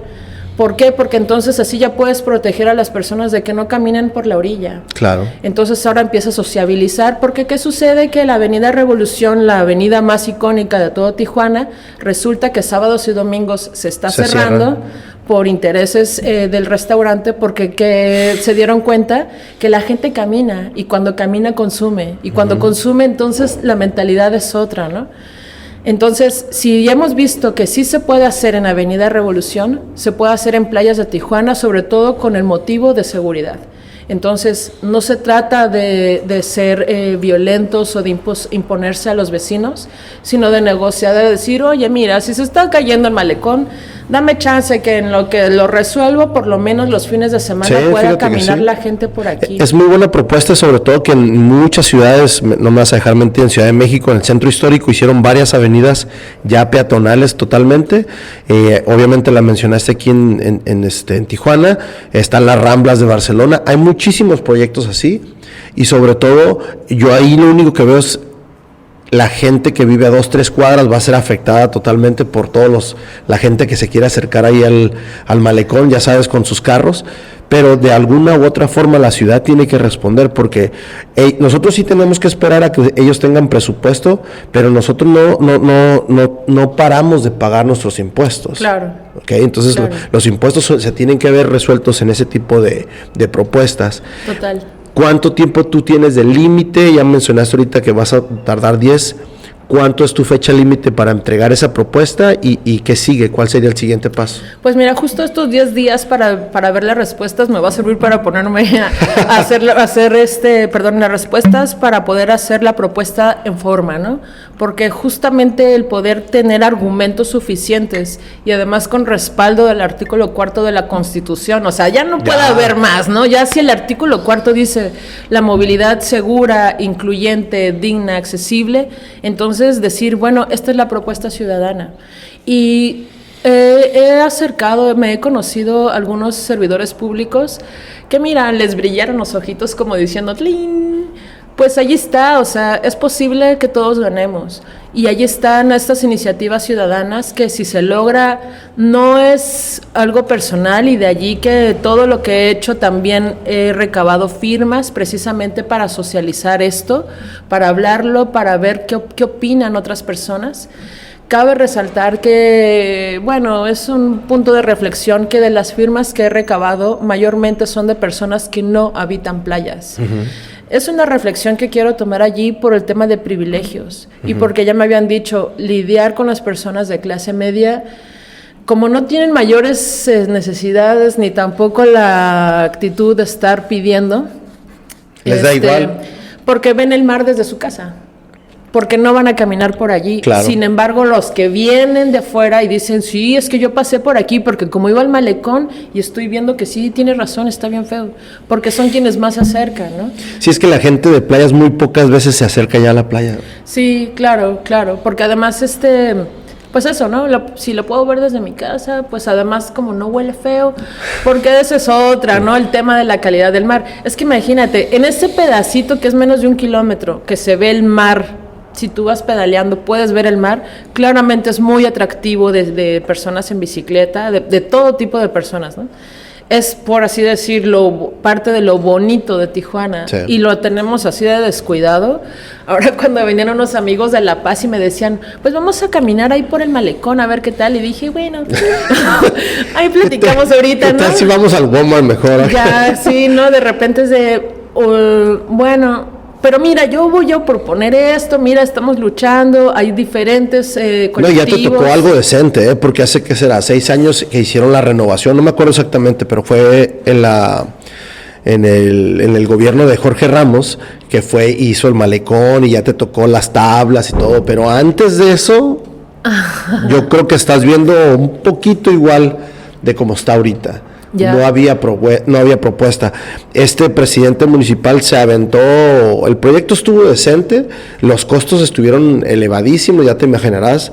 ¿Por qué? Porque entonces así ya puedes proteger a las personas de que no caminen por la orilla. Claro. Entonces ahora empieza a sociabilizar, porque ¿qué sucede? Que la avenida Revolución, la avenida más icónica de todo Tijuana, resulta que sábados y domingos se está cerrando por intereses del restaurante, porque que se dieron cuenta que la gente camina, y cuando camina consume, y cuando consume entonces la mentalidad es otra, ¿no? Entonces, si ya hemos visto que sí se puede hacer en Avenida Revolución, se puede hacer en playas de Tijuana, sobre todo con el motivo de seguridad. Entonces, no se trata de ser violentos o de imponerse a los vecinos, sino de negociar, de decir, oye, mira, si se está cayendo el malecón, dame chance que en lo que lo resuelvo, por lo menos los fines de semana pueda caminar la gente por aquí. Es muy buena propuesta, sobre todo que en muchas ciudades, no me vas a dejar mentir, en Ciudad de México, en el centro histórico, hicieron varias avenidas ya peatonales totalmente. Obviamente la mencionaste aquí en Tijuana, están las Ramblas de Barcelona, hay muchísimos proyectos así, y sobre todo, yo ahí lo único que veo es la gente que vive a 2-3 cuadras va a ser afectada totalmente por la gente que se quiere acercar ahí al malecón, ya sabes, con sus carros, pero de alguna u otra forma la ciudad tiene que responder, porque nosotros sí tenemos que esperar a que ellos tengan presupuesto, pero nosotros no paramos de pagar nuestros impuestos. Claro. ¿Okay? Entonces los impuestos se tienen que ver resueltos en ese tipo de propuestas. Total. ¿Cuánto tiempo tú tienes de límite? Ya mencionaste ahorita que vas a tardar 10. ¿Cuánto es tu fecha límite para entregar esa propuesta y qué sigue? ¿Cuál sería el siguiente paso? Pues mira, justo estos 10 días para ver las respuestas me va a servir para ponerme a hacer las respuestas para poder hacer la propuesta en forma, ¿no? Porque justamente el poder tener argumentos suficientes y además con respaldo del artículo 4 de la Constitución, o sea, ya no puede haber más, ¿no? Ya si el artículo 4 dice la movilidad segura, incluyente, digna, accesible, entonces decir, bueno, esta es la propuesta ciudadana. Y me he conocido algunos servidores públicos que, mira, les brillaron los ojitos como diciendo, ¡tlin! Pues allí está, o sea, es posible que todos ganemos. Y allí están estas iniciativas ciudadanas que si se logra no es algo personal, y de allí que todo lo que he hecho también he recabado firmas precisamente para socializar esto, para hablarlo, para ver qué opinan otras personas. Cabe resaltar que, bueno, es un punto de reflexión que de las firmas que he recabado mayormente son de personas que no habitan playas. Uh-huh. Es una reflexión que quiero tomar allí por el tema de privilegios y porque ya me habían dicho, lidiar con las personas de clase media, como no tienen mayores necesidades ni tampoco la actitud de estar pidiendo. Les da igual. Porque ven el mar desde su casa. Porque no van a caminar por allí. Claro. Sin embargo, los que vienen de afuera y dicen, sí, es que yo pasé por aquí porque como iba al malecón y estoy viendo que sí, tiene razón, está bien feo, porque son quienes más se acercan, ¿no? Sí, es que la gente de playas muy pocas veces se acerca ya a la playa. Sí, claro, porque además pues eso, ¿no? Si lo puedo ver desde mi casa, pues además como no huele feo, porque esa es otra, ¿no? El tema de la calidad del mar. Es que imagínate, en ese pedacito que es menos de 1 kilómetro, que se ve el mar, si tú vas pedaleando, puedes ver el mar, claramente es muy atractivo de personas en bicicleta, de todo tipo de personas, ¿no? Es, por así decirlo, parte de lo bonito de Tijuana, sí. Y lo tenemos así de descuidado. Ahora cuando venían unos amigos de La Paz y me decían, pues vamos a caminar ahí por el malecón a ver qué tal, y dije, bueno, ahí platicamos ahorita, ¿no? ¿Qué tal si vamos al Walmart mejor? Ya, sí, ¿no? De repente es de, bueno... Pero mira, yo voy a proponer esto, mira, estamos luchando, hay diferentes colectivos. No, ya te tocó algo decente, porque hace, ¿qué será? 6 años que hicieron la renovación, no me acuerdo exactamente, pero fue en el gobierno de Jorge Ramos, que hizo el malecón y ya te tocó las tablas y todo, pero antes de eso, yo creo que estás viendo un poquito igual de como está ahorita. Ya. No había propuesta. Este presidente municipal se aventó, el proyecto estuvo decente, los costos estuvieron elevadísimos, ya te imaginarás,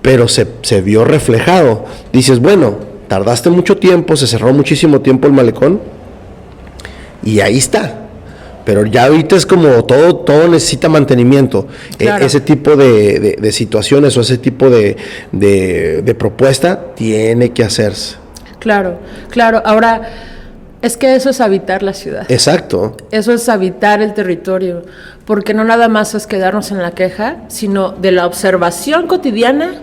pero se vio reflejado. Dices, bueno, tardaste mucho tiempo, se cerró muchísimo tiempo el malecón y ahí está. Pero ya ahorita es como todo necesita mantenimiento. Claro. Ese tipo de situaciones o ese tipo de propuesta tiene que hacerse. Claro. Ahora, es que eso es habitar la ciudad. Exacto. Eso es habitar el territorio, porque no nada más es quedarnos en la queja, sino de la observación cotidiana,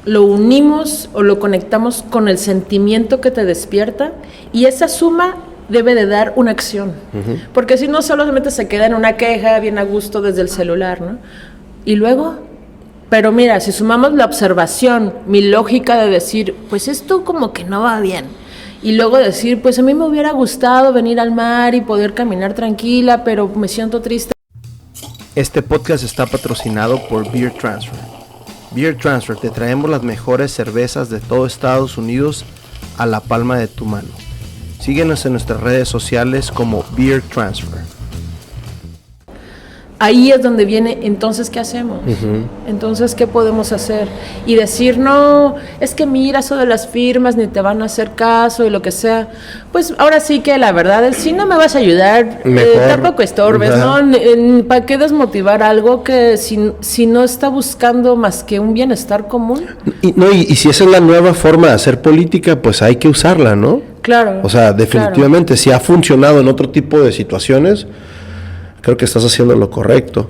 lo unimos o lo conectamos con el sentimiento que te despierta, y esa suma debe de dar una acción. Porque si no, solamente se queda en una queja bien a gusto desde el celular, ¿no? Y luego... Pero mira, si sumamos la observación, mi lógica de decir, pues esto como que no va bien, y luego decir, pues a mí me hubiera gustado venir al mar y poder caminar tranquila, pero me siento triste. Este podcast está patrocinado por Beer Transfer. Beer Transfer, te traemos las mejores cervezas de todo Estados Unidos a la palma de tu mano. Síguenos en nuestras redes sociales como Beer Transfer. Ahí es donde viene, entonces, ¿qué hacemos? Uh-huh. Entonces, ¿qué podemos hacer? Y decir, no, es que mira, eso de las firmas, ni te van a hacer caso y lo que sea. Pues ahora sí que la verdad es, si no me vas a ayudar, tampoco estorbes, uh-huh. ¿No? ¿Para qué desmotivar algo que si no está buscando más que un bienestar común? Y si esa es la nueva forma de hacer política, pues hay que usarla, ¿no? Claro. O sea, definitivamente, claro. Si ha funcionado en otro tipo de situaciones, creo que estás haciendo lo correcto.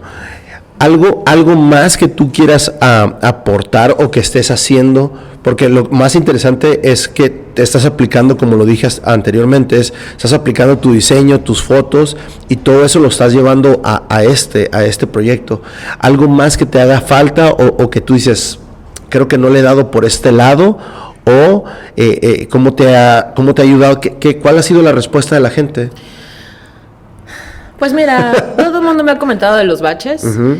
Algo más que tú quieras aportar o que estés haciendo, porque lo más interesante es que te estás aplicando, como lo dije anteriormente, estás aplicando tu diseño, tus fotos, y todo eso lo estás llevando a este proyecto. Algo más que te haga falta o que tú dices, creo que no le he dado por este lado, o ¿cómo te ha ayudado? ¿Cuál ha sido la respuesta de la gente? Pues mira, todo el mundo me ha comentado de los baches. Uh-huh.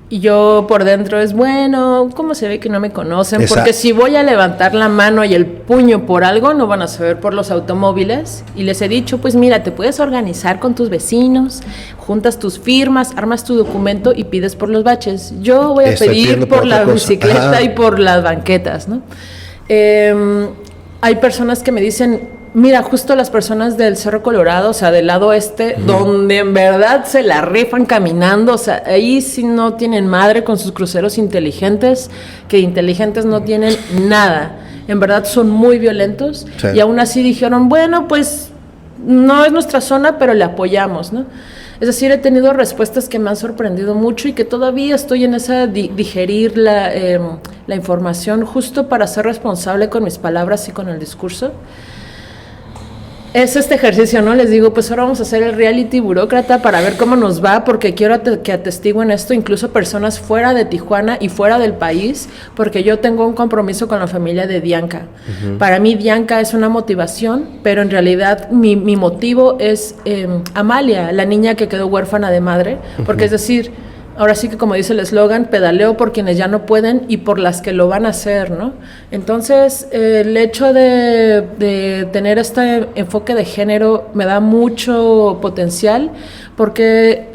Y yo por dentro es, bueno, ¿cómo se ve que no me conocen? Exacto. Porque si voy a levantar la mano y el puño por algo, no van a saber por los automóviles. Y les he dicho, pues mira, te puedes organizar con tus vecinos, juntas tus firmas, armas tu documento y pides por los baches. Yo voy a pedir por la bicicleta y por las banquetas, ¿no? Hay personas que me dicen, mira, justo las personas del Cerro Colorado, o sea, del lado oeste, uh-huh. Donde en verdad se la rifan caminando, o sea, ahí sí no tienen madre con sus cruceros inteligentes, que inteligentes no tienen nada. En verdad son muy violentos, sí. Y aún así dijeron, bueno, pues no es nuestra zona, pero le apoyamos, ¿no? Es decir, he tenido respuestas que me han sorprendido mucho y que todavía estoy en esa digerir la información justo para ser responsable con mis palabras y con el discurso. Es este ejercicio, ¿no? Les digo, pues ahora vamos a hacer el reality burócrata para ver cómo nos va, porque quiero que atestiguen esto incluso personas fuera de Tijuana y fuera del país, porque yo tengo un compromiso con la familia de Dianca. Uh-huh. Para mí Dianca es una motivación, pero en realidad mi motivo es Amalia, la niña que quedó huérfana de madre, porque uh-huh. Es decir, ahora sí que como dice el eslogan, pedaleo por quienes ya no pueden y por las que lo van a hacer, ¿no? Entonces, el hecho de tener este enfoque de género me da mucho potencial porque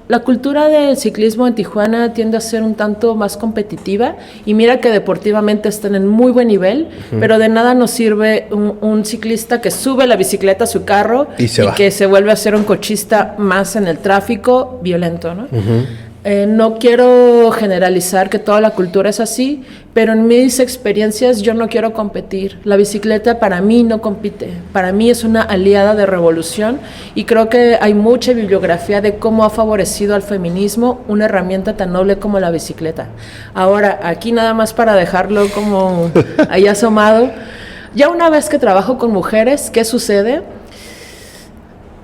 la cultura del ciclismo en Tijuana tiende a ser un tanto más competitiva y mira que deportivamente están en muy buen nivel, uh-huh. Pero de nada nos sirve un ciclista que sube la bicicleta a su carro y que se vuelve a ser un cochista más en el tráfico violento, ¿no? Uh-huh. No quiero generalizar que toda la cultura es así, pero en mis experiencias yo no quiero competir. La bicicleta para mí no compite, para mí es una aliada de revolución y creo que hay mucha bibliografía de cómo ha favorecido al feminismo una herramienta tan noble como la bicicleta. Ahora, aquí nada más para dejarlo como ahí asomado, ya una vez que trabajo con mujeres, ¿qué sucede?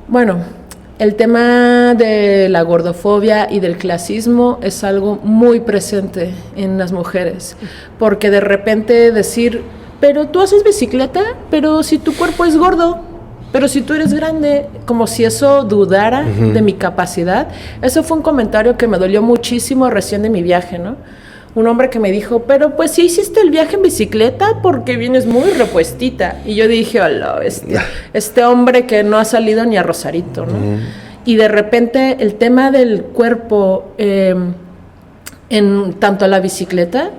Bueno, el tema de la gordofobia y del clasismo es algo muy presente en las mujeres, porque de repente decir, pero tú haces bicicleta, pero si tu cuerpo es gordo, pero si tú eres grande, como si eso dudara uh-huh. De mi capacidad. Eso fue un comentario que me dolió muchísimo recién de mi viaje, ¿no? Un hombre que me dijo, pero pues sí hiciste el viaje en bicicleta porque vienes muy repuestita. Y yo dije, hola, este hombre que no ha salido ni a Rosarito, ¿no? Uh-huh. Y de repente el tema del cuerpo en tanto a la bicicleta,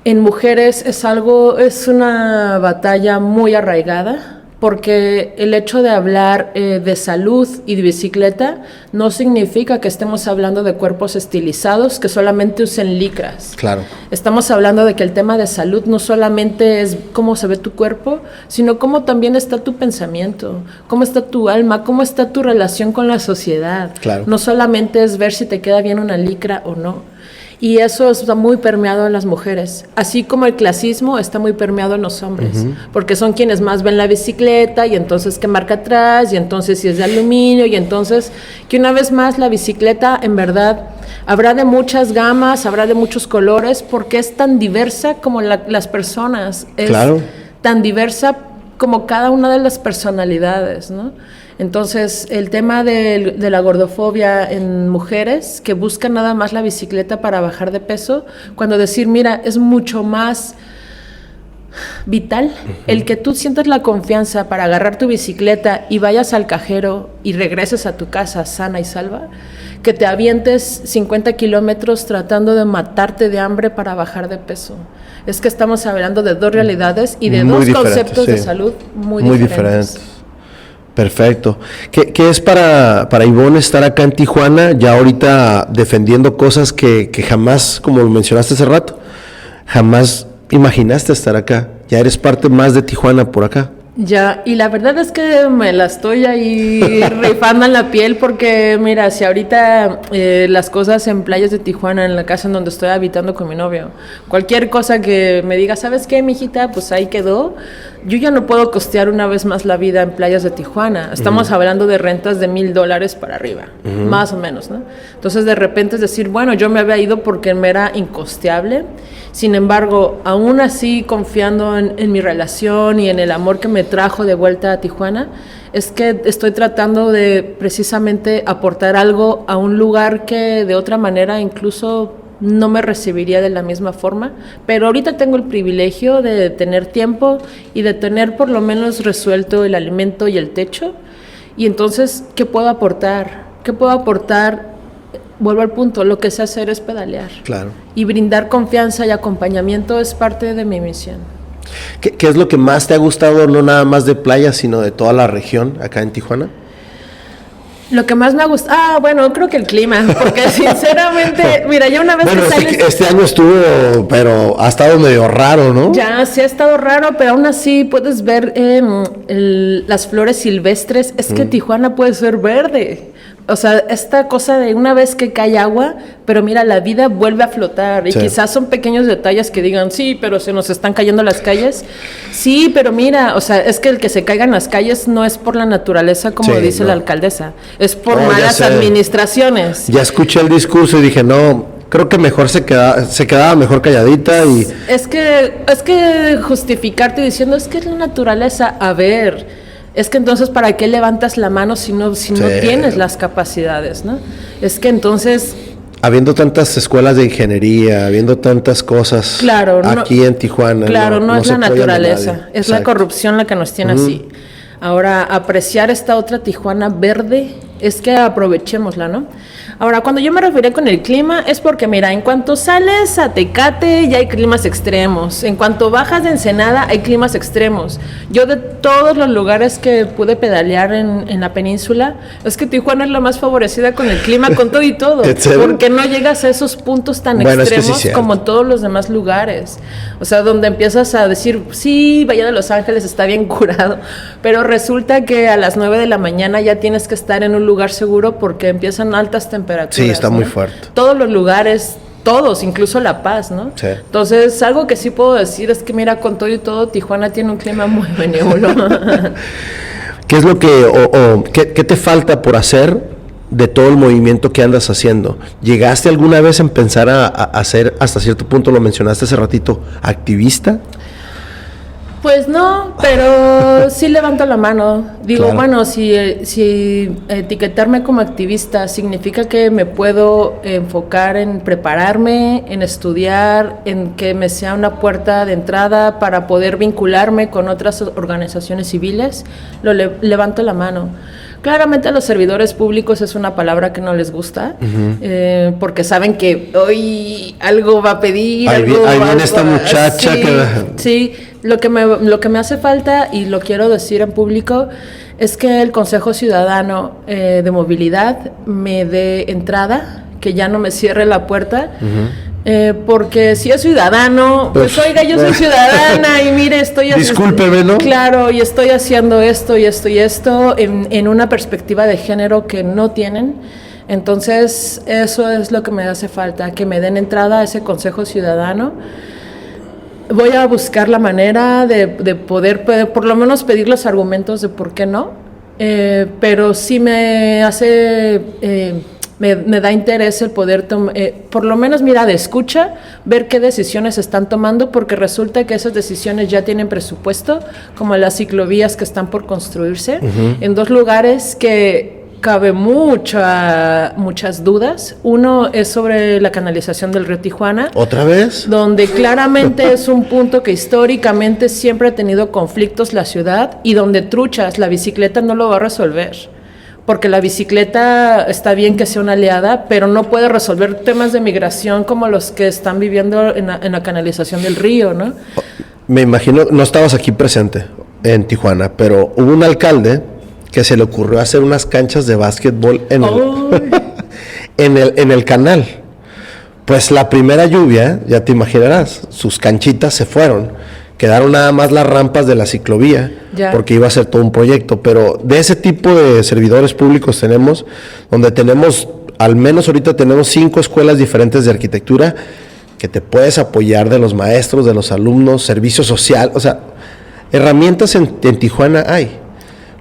en mujeres es una batalla muy arraigada, porque el hecho de hablar de salud y de bicicleta no significa que estemos hablando de cuerpos estilizados que solamente usen licras. Claro. Estamos hablando de que el tema de salud no solamente es cómo se ve tu cuerpo, sino cómo también está tu pensamiento, cómo está tu alma, cómo está tu relación con la sociedad. Claro. No solamente es ver si te queda bien una licra o no. Y eso está muy permeado en las mujeres, así como el clasismo está muy permeado en los hombres, porque son quienes más ven la bicicleta y entonces que marca atrás y entonces si es de aluminio y entonces que una vez más la bicicleta en verdad habrá de muchas gamas, habrá de muchos colores, porque es tan diversa como las personas, es tan diversa como cada una de las personalidades, ¿no? Entonces, el tema de la gordofobia en mujeres que buscan nada más la bicicleta para bajar de peso, cuando decir, mira, es mucho más vital el que tú sientas la confianza para agarrar tu bicicleta y vayas al cajero y regreses a tu casa sana y salva, que te avientes 50 kilómetros tratando de matarte de hambre para bajar de peso. Es que estamos hablando de dos realidades y de dos conceptos de salud muy diferentes. Perfecto. ¿Qué es para Ivonne estar acá en Tijuana, ya ahorita defendiendo cosas que jamás, como lo mencionaste hace rato, jamás imaginaste estar acá? Ya eres parte más de Tijuana por acá. Ya, y la verdad es que me la estoy ahí rifando en la piel porque, mira, si ahorita las cosas en playas de Tijuana, en la casa en donde estoy habitando con mi novio, cualquier cosa que me diga, ¿sabes qué, mijita? Pues ahí quedó. Yo ya no puedo costear una vez más la vida en playas de Tijuana. Estamos hablando de rentas de $1,000 para arriba, más o menos, ¿no? Entonces, de repente es decir, bueno, yo me había ido porque me era incosteable. Sin embargo, aún así, confiando en mi relación y en el amor que me trajo de vuelta a Tijuana, es que estoy tratando de precisamente aportar algo a un lugar que de otra manera incluso no me recibiría de la misma forma, pero ahorita tengo el privilegio de tener tiempo y de tener por lo menos resuelto el alimento y el techo. Y entonces, ¿qué puedo aportar? ¿Qué puedo aportar? Vuelvo al punto, lo que sé hacer es pedalear. Claro. Y brindar confianza y acompañamiento es parte de mi misión. ¿Qué es lo que más te ha gustado, no nada más de playa, sino de toda la región acá en Tijuana? Lo que más me ha gustado, bueno, creo que el clima, porque sinceramente, mira, ya una vez bueno, que sales... este año estuvo, pero ha estado medio raro, ¿no? Ya, sí ha estado raro, pero aún así puedes ver las flores silvestres. Es que Tijuana puede ser verde. O sea, esta cosa de una vez que cae agua, pero mira, la vida vuelve a flotar. Y quizás son pequeños detalles que digan, sí, pero se nos están cayendo las calles. Sí, pero mira, o sea, es que el que se caigan las calles no es por la naturaleza, como dice la alcaldesa. Es por malas administraciones. Ya escuché el discurso y dije, no, creo que mejor se quedaba mejor calladita y... Es que justificarte diciendo, es que es la naturaleza, a ver... Es que entonces, ¿para qué levantas la mano si no tienes las capacidades, ¿no? Es que entonces... Habiendo tantas escuelas de ingeniería, habiendo tantas cosas aquí en Tijuana. Claro, no es la naturaleza, es la corrupción la que nos tiene así. Ahora, apreciar esta otra Tijuana verde es que aprovechémosla, ¿no? Ahora, cuando yo me refería con el clima, es porque, mira, en cuanto sales a Tecate, ya hay climas extremos. En cuanto bajas de Ensenada, hay climas extremos. Yo de todos los lugares que pude pedalear en la península, es que Tijuana es la más favorecida con el clima, con todo y todo. Porque no llegas a esos puntos tan extremos como en todos los demás lugares. O sea, donde empiezas a decir, sí, Bahía de Los Ángeles está bien curado, pero resulta que a las 9 de la mañana ya tienes que estar en un lugar seguro porque empiezan altas temperaturas. Sí, está muy fuerte. Todos los lugares, todos, incluso La Paz, ¿no? Sí. Entonces, algo que sí puedo decir es que, mira, con todo y todo, Tijuana tiene un clima muy benévolo. ¿Qué es lo que, qué te falta por hacer de todo el movimiento que andas haciendo? ¿Llegaste alguna vez en pensar a ser, hasta cierto punto, lo mencionaste hace ratito, activista? Pues no, pero sí levanto la mano. Digo, bueno, si etiquetarme como activista significa que me puedo enfocar en prepararme, en estudiar, en que me sea una puerta de entrada para poder vincularme con otras organizaciones civiles, levanto la mano. Claramente a los servidores públicos es una palabra que no les gusta, porque saben que hoy algo va a pedir. Ahí viene esta muchacha. Sí, lo que me hace falta, y lo quiero decir en público, es que el Consejo Ciudadano de Movilidad me dé entrada, que ya no me cierre la puerta. Porque si es ciudadano, pues oiga, yo soy ciudadana y mire, estoy haciendo... Discúlpeme, ¿no? Claro, y estoy haciendo esto y esto y esto en una perspectiva de género que no tienen. Entonces, eso es lo que me hace falta, que me den entrada a ese Consejo Ciudadano. Voy a buscar la manera de poder por lo menos pedir los argumentos de por qué no, pero sí me hace, me da interés el poder, por lo menos, mira, de escucha, ver qué decisiones están tomando, porque resulta que esas decisiones ya tienen presupuesto, como las ciclovías que están por construirse, en 2 lugares que cabe muchas dudas. Uno es sobre la canalización del río Tijuana. ¿Otra vez? Donde claramente es un punto que históricamente siempre ha tenido conflictos la ciudad, y donde truchas, la bicicleta no lo va a resolver. Porque la bicicleta está bien que sea una aliada, pero no puede resolver temas de migración como los que están viviendo en la canalización del río, ¿no? Me imagino, no estabas aquí presente en Tijuana, pero hubo un alcalde que se le ocurrió hacer unas canchas de básquetbol en el canal. Pues la primera lluvia, ya te imaginarás, sus canchitas se fueron. Quedaron nada más las rampas de la ciclovía, porque iba a ser todo un proyecto. Pero de ese tipo de servidores públicos tenemos, donde tenemos, al menos ahorita tenemos 5 escuelas diferentes de arquitectura, que te puedes apoyar de los maestros, de los alumnos, servicio social. O sea, herramientas en Tijuana hay.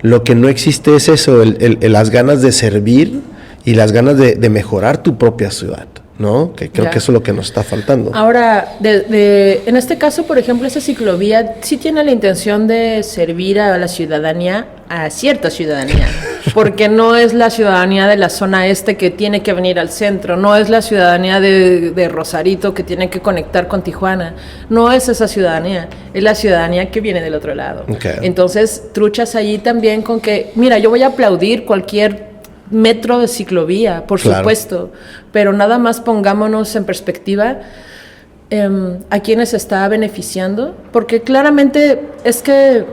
Lo que no existe es eso, las ganas de servir y las ganas de mejorar tu propia ciudad, ¿no? Que creo que eso es lo que nos está faltando. Ahora, en este caso, por ejemplo, esa ciclovía sí tiene la intención de servir a la ciudadanía, a cierta ciudadanía, porque no es la ciudadanía de la zona este que tiene que venir al centro, no es la ciudadanía de Rosarito que tiene que conectar con Tijuana, no es esa ciudadanía, es la ciudadanía que viene del otro lado. Okay. Entonces, truchas allí también con que, mira, yo voy a aplaudir cualquier metro de ciclovía, por supuesto, pero nada más pongámonos en perspectiva a quienes está beneficiando, porque claramente es que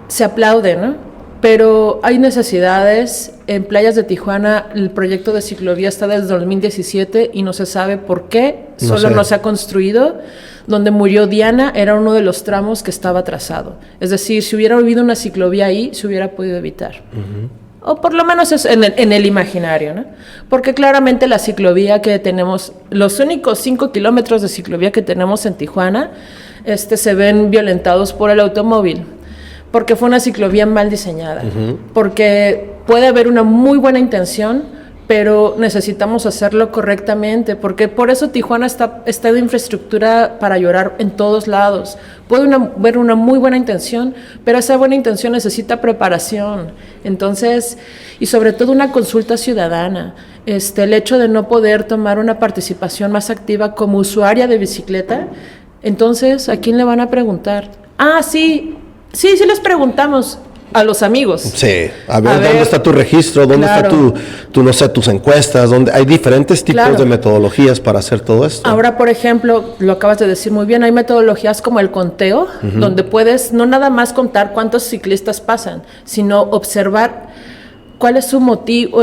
se aplaude, ¿no? Pero hay necesidades. En playas de Tijuana el proyecto de ciclovía está desde 2017 y no se sabe por qué, no se ha construido. Donde murió Diana era uno de los tramos que estaba trazado. Es decir, si hubiera habido una ciclovía ahí, se hubiera podido evitar. O por lo menos es en el imaginario, ¿no? Porque claramente la ciclovía que tenemos, los únicos 5 kilómetros de ciclovía que tenemos en Tijuana, se ven violentados por el automóvil. Porque fue una ciclovía mal diseñada, porque puede haber una muy buena intención, pero necesitamos hacerlo correctamente, porque por eso Tijuana está de infraestructura para llorar en todos lados. Puede haber una muy buena intención, pero esa buena intención necesita preparación. Entonces, y sobre todo una consulta ciudadana. El hecho de no poder tomar una participación más activa como usuaria de bicicleta, entonces, ¿a quién le van a preguntar? Sí, les preguntamos a los amigos. Sí, a ver dónde está tu registro, dónde está no sé, tus encuestas, donde hay diferentes tipos de metodologías para hacer todo esto. Ahora, por ejemplo, lo acabas de decir muy bien, hay metodologías como el conteo, donde puedes no nada más contar cuántos ciclistas pasan, sino observar cuál es su motivo,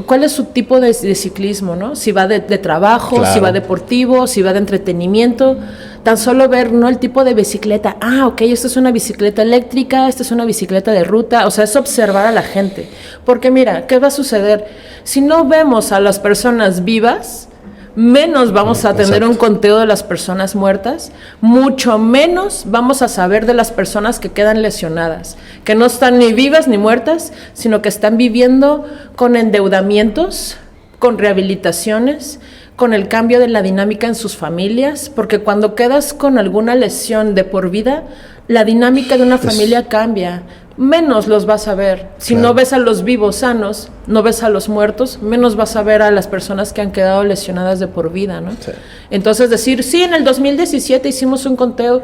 cuál es su tipo de ciclismo, ¿no? Si va de trabajo, si va deportivo, si va de entretenimiento. Tan solo ver, ¿no?, el tipo de bicicleta. Ok, esta es una bicicleta eléctrica, esta es una bicicleta de ruta. O sea, es observar a la gente. Porque mira, ¿qué va a suceder? Si no vemos a las personas vivas, menos vamos a tener un conteo de las personas muertas, mucho menos vamos a saber de las personas que quedan lesionadas, que no están ni vivas ni muertas, sino que están viviendo con endeudamientos, con rehabilitaciones, con el cambio de la dinámica en sus familias, porque cuando quedas con alguna lesión de por vida, la dinámica de una familia cambia, menos los vas a ver. Si no ves a los vivos sanos, no ves a los muertos, menos vas a ver a las personas que han quedado lesionadas de por vida, ¿no? Sí. Entonces decir, en el 2017 hicimos un conteo,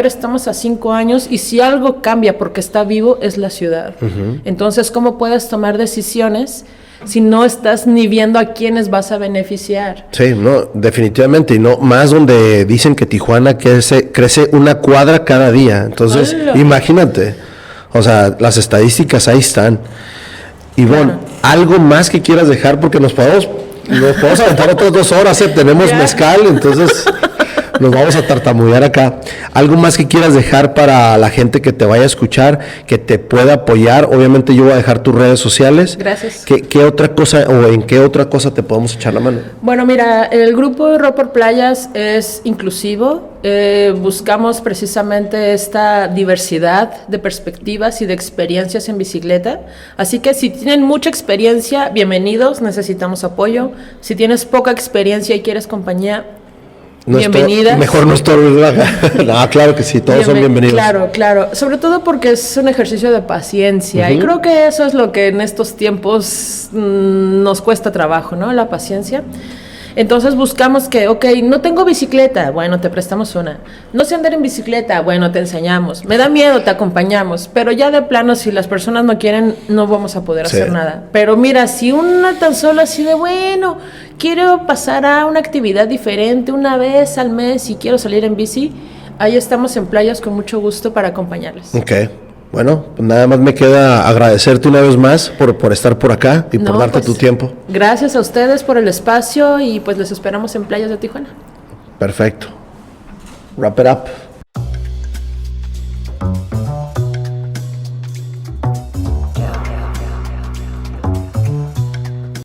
estamos a 5 años, y si algo cambia porque está vivo, es la ciudad. Entonces, ¿cómo puedes tomar decisiones si no estás ni viendo a quiénes vas a beneficiar? Sí, no, definitivamente, y no más donde dicen que Tijuana crece una cuadra cada día. Entonces, imagínate, o sea, las estadísticas ahí están. Y bueno, algo más que quieras dejar, porque nos podemos aventar otras 2 horas, tenemos mezcal, entonces Nos vamos a tartamudear acá. ¿Algo más que quieras dejar para la gente que te vaya a escuchar, que te pueda apoyar? Obviamente yo voy a dejar tus redes sociales. Gracias. ¿Qué otra cosa o en qué otra cosa te podemos echar la mano? Bueno, mira, el grupo Rock por Playas es inclusivo. Buscamos precisamente esta diversidad de perspectivas y de experiencias en bicicleta. Así que si tienen mucha experiencia, bienvenidos, necesitamos apoyo. Si tienes poca experiencia y quieres compañía, bienvenidas. Mejor no estorbes. No, claro que sí, todos son bienvenidos. Claro. Sobre todo porque es un ejercicio de paciencia. Y creo que eso es lo que en estos tiempos nos cuesta trabajo, ¿no? La paciencia. Entonces buscamos que, ok, no tengo bicicleta, bueno, te prestamos una. No sé andar en bicicleta, bueno, te enseñamos. Me da miedo, te acompañamos. Pero ya de plano, si las personas no quieren, no vamos a poder hacer nada. Pero mira, si una tan solo así de, bueno, quiero pasar a una actividad diferente una vez al mes y quiero salir en bici, ahí estamos en Playas con mucho gusto para acompañarles. Ok. Bueno, pues nada más me queda agradecerte una vez más por estar por acá y por darte tu tiempo. Gracias a ustedes por el espacio y pues les esperamos en Playas de Tijuana. Perfecto. Wrap it up.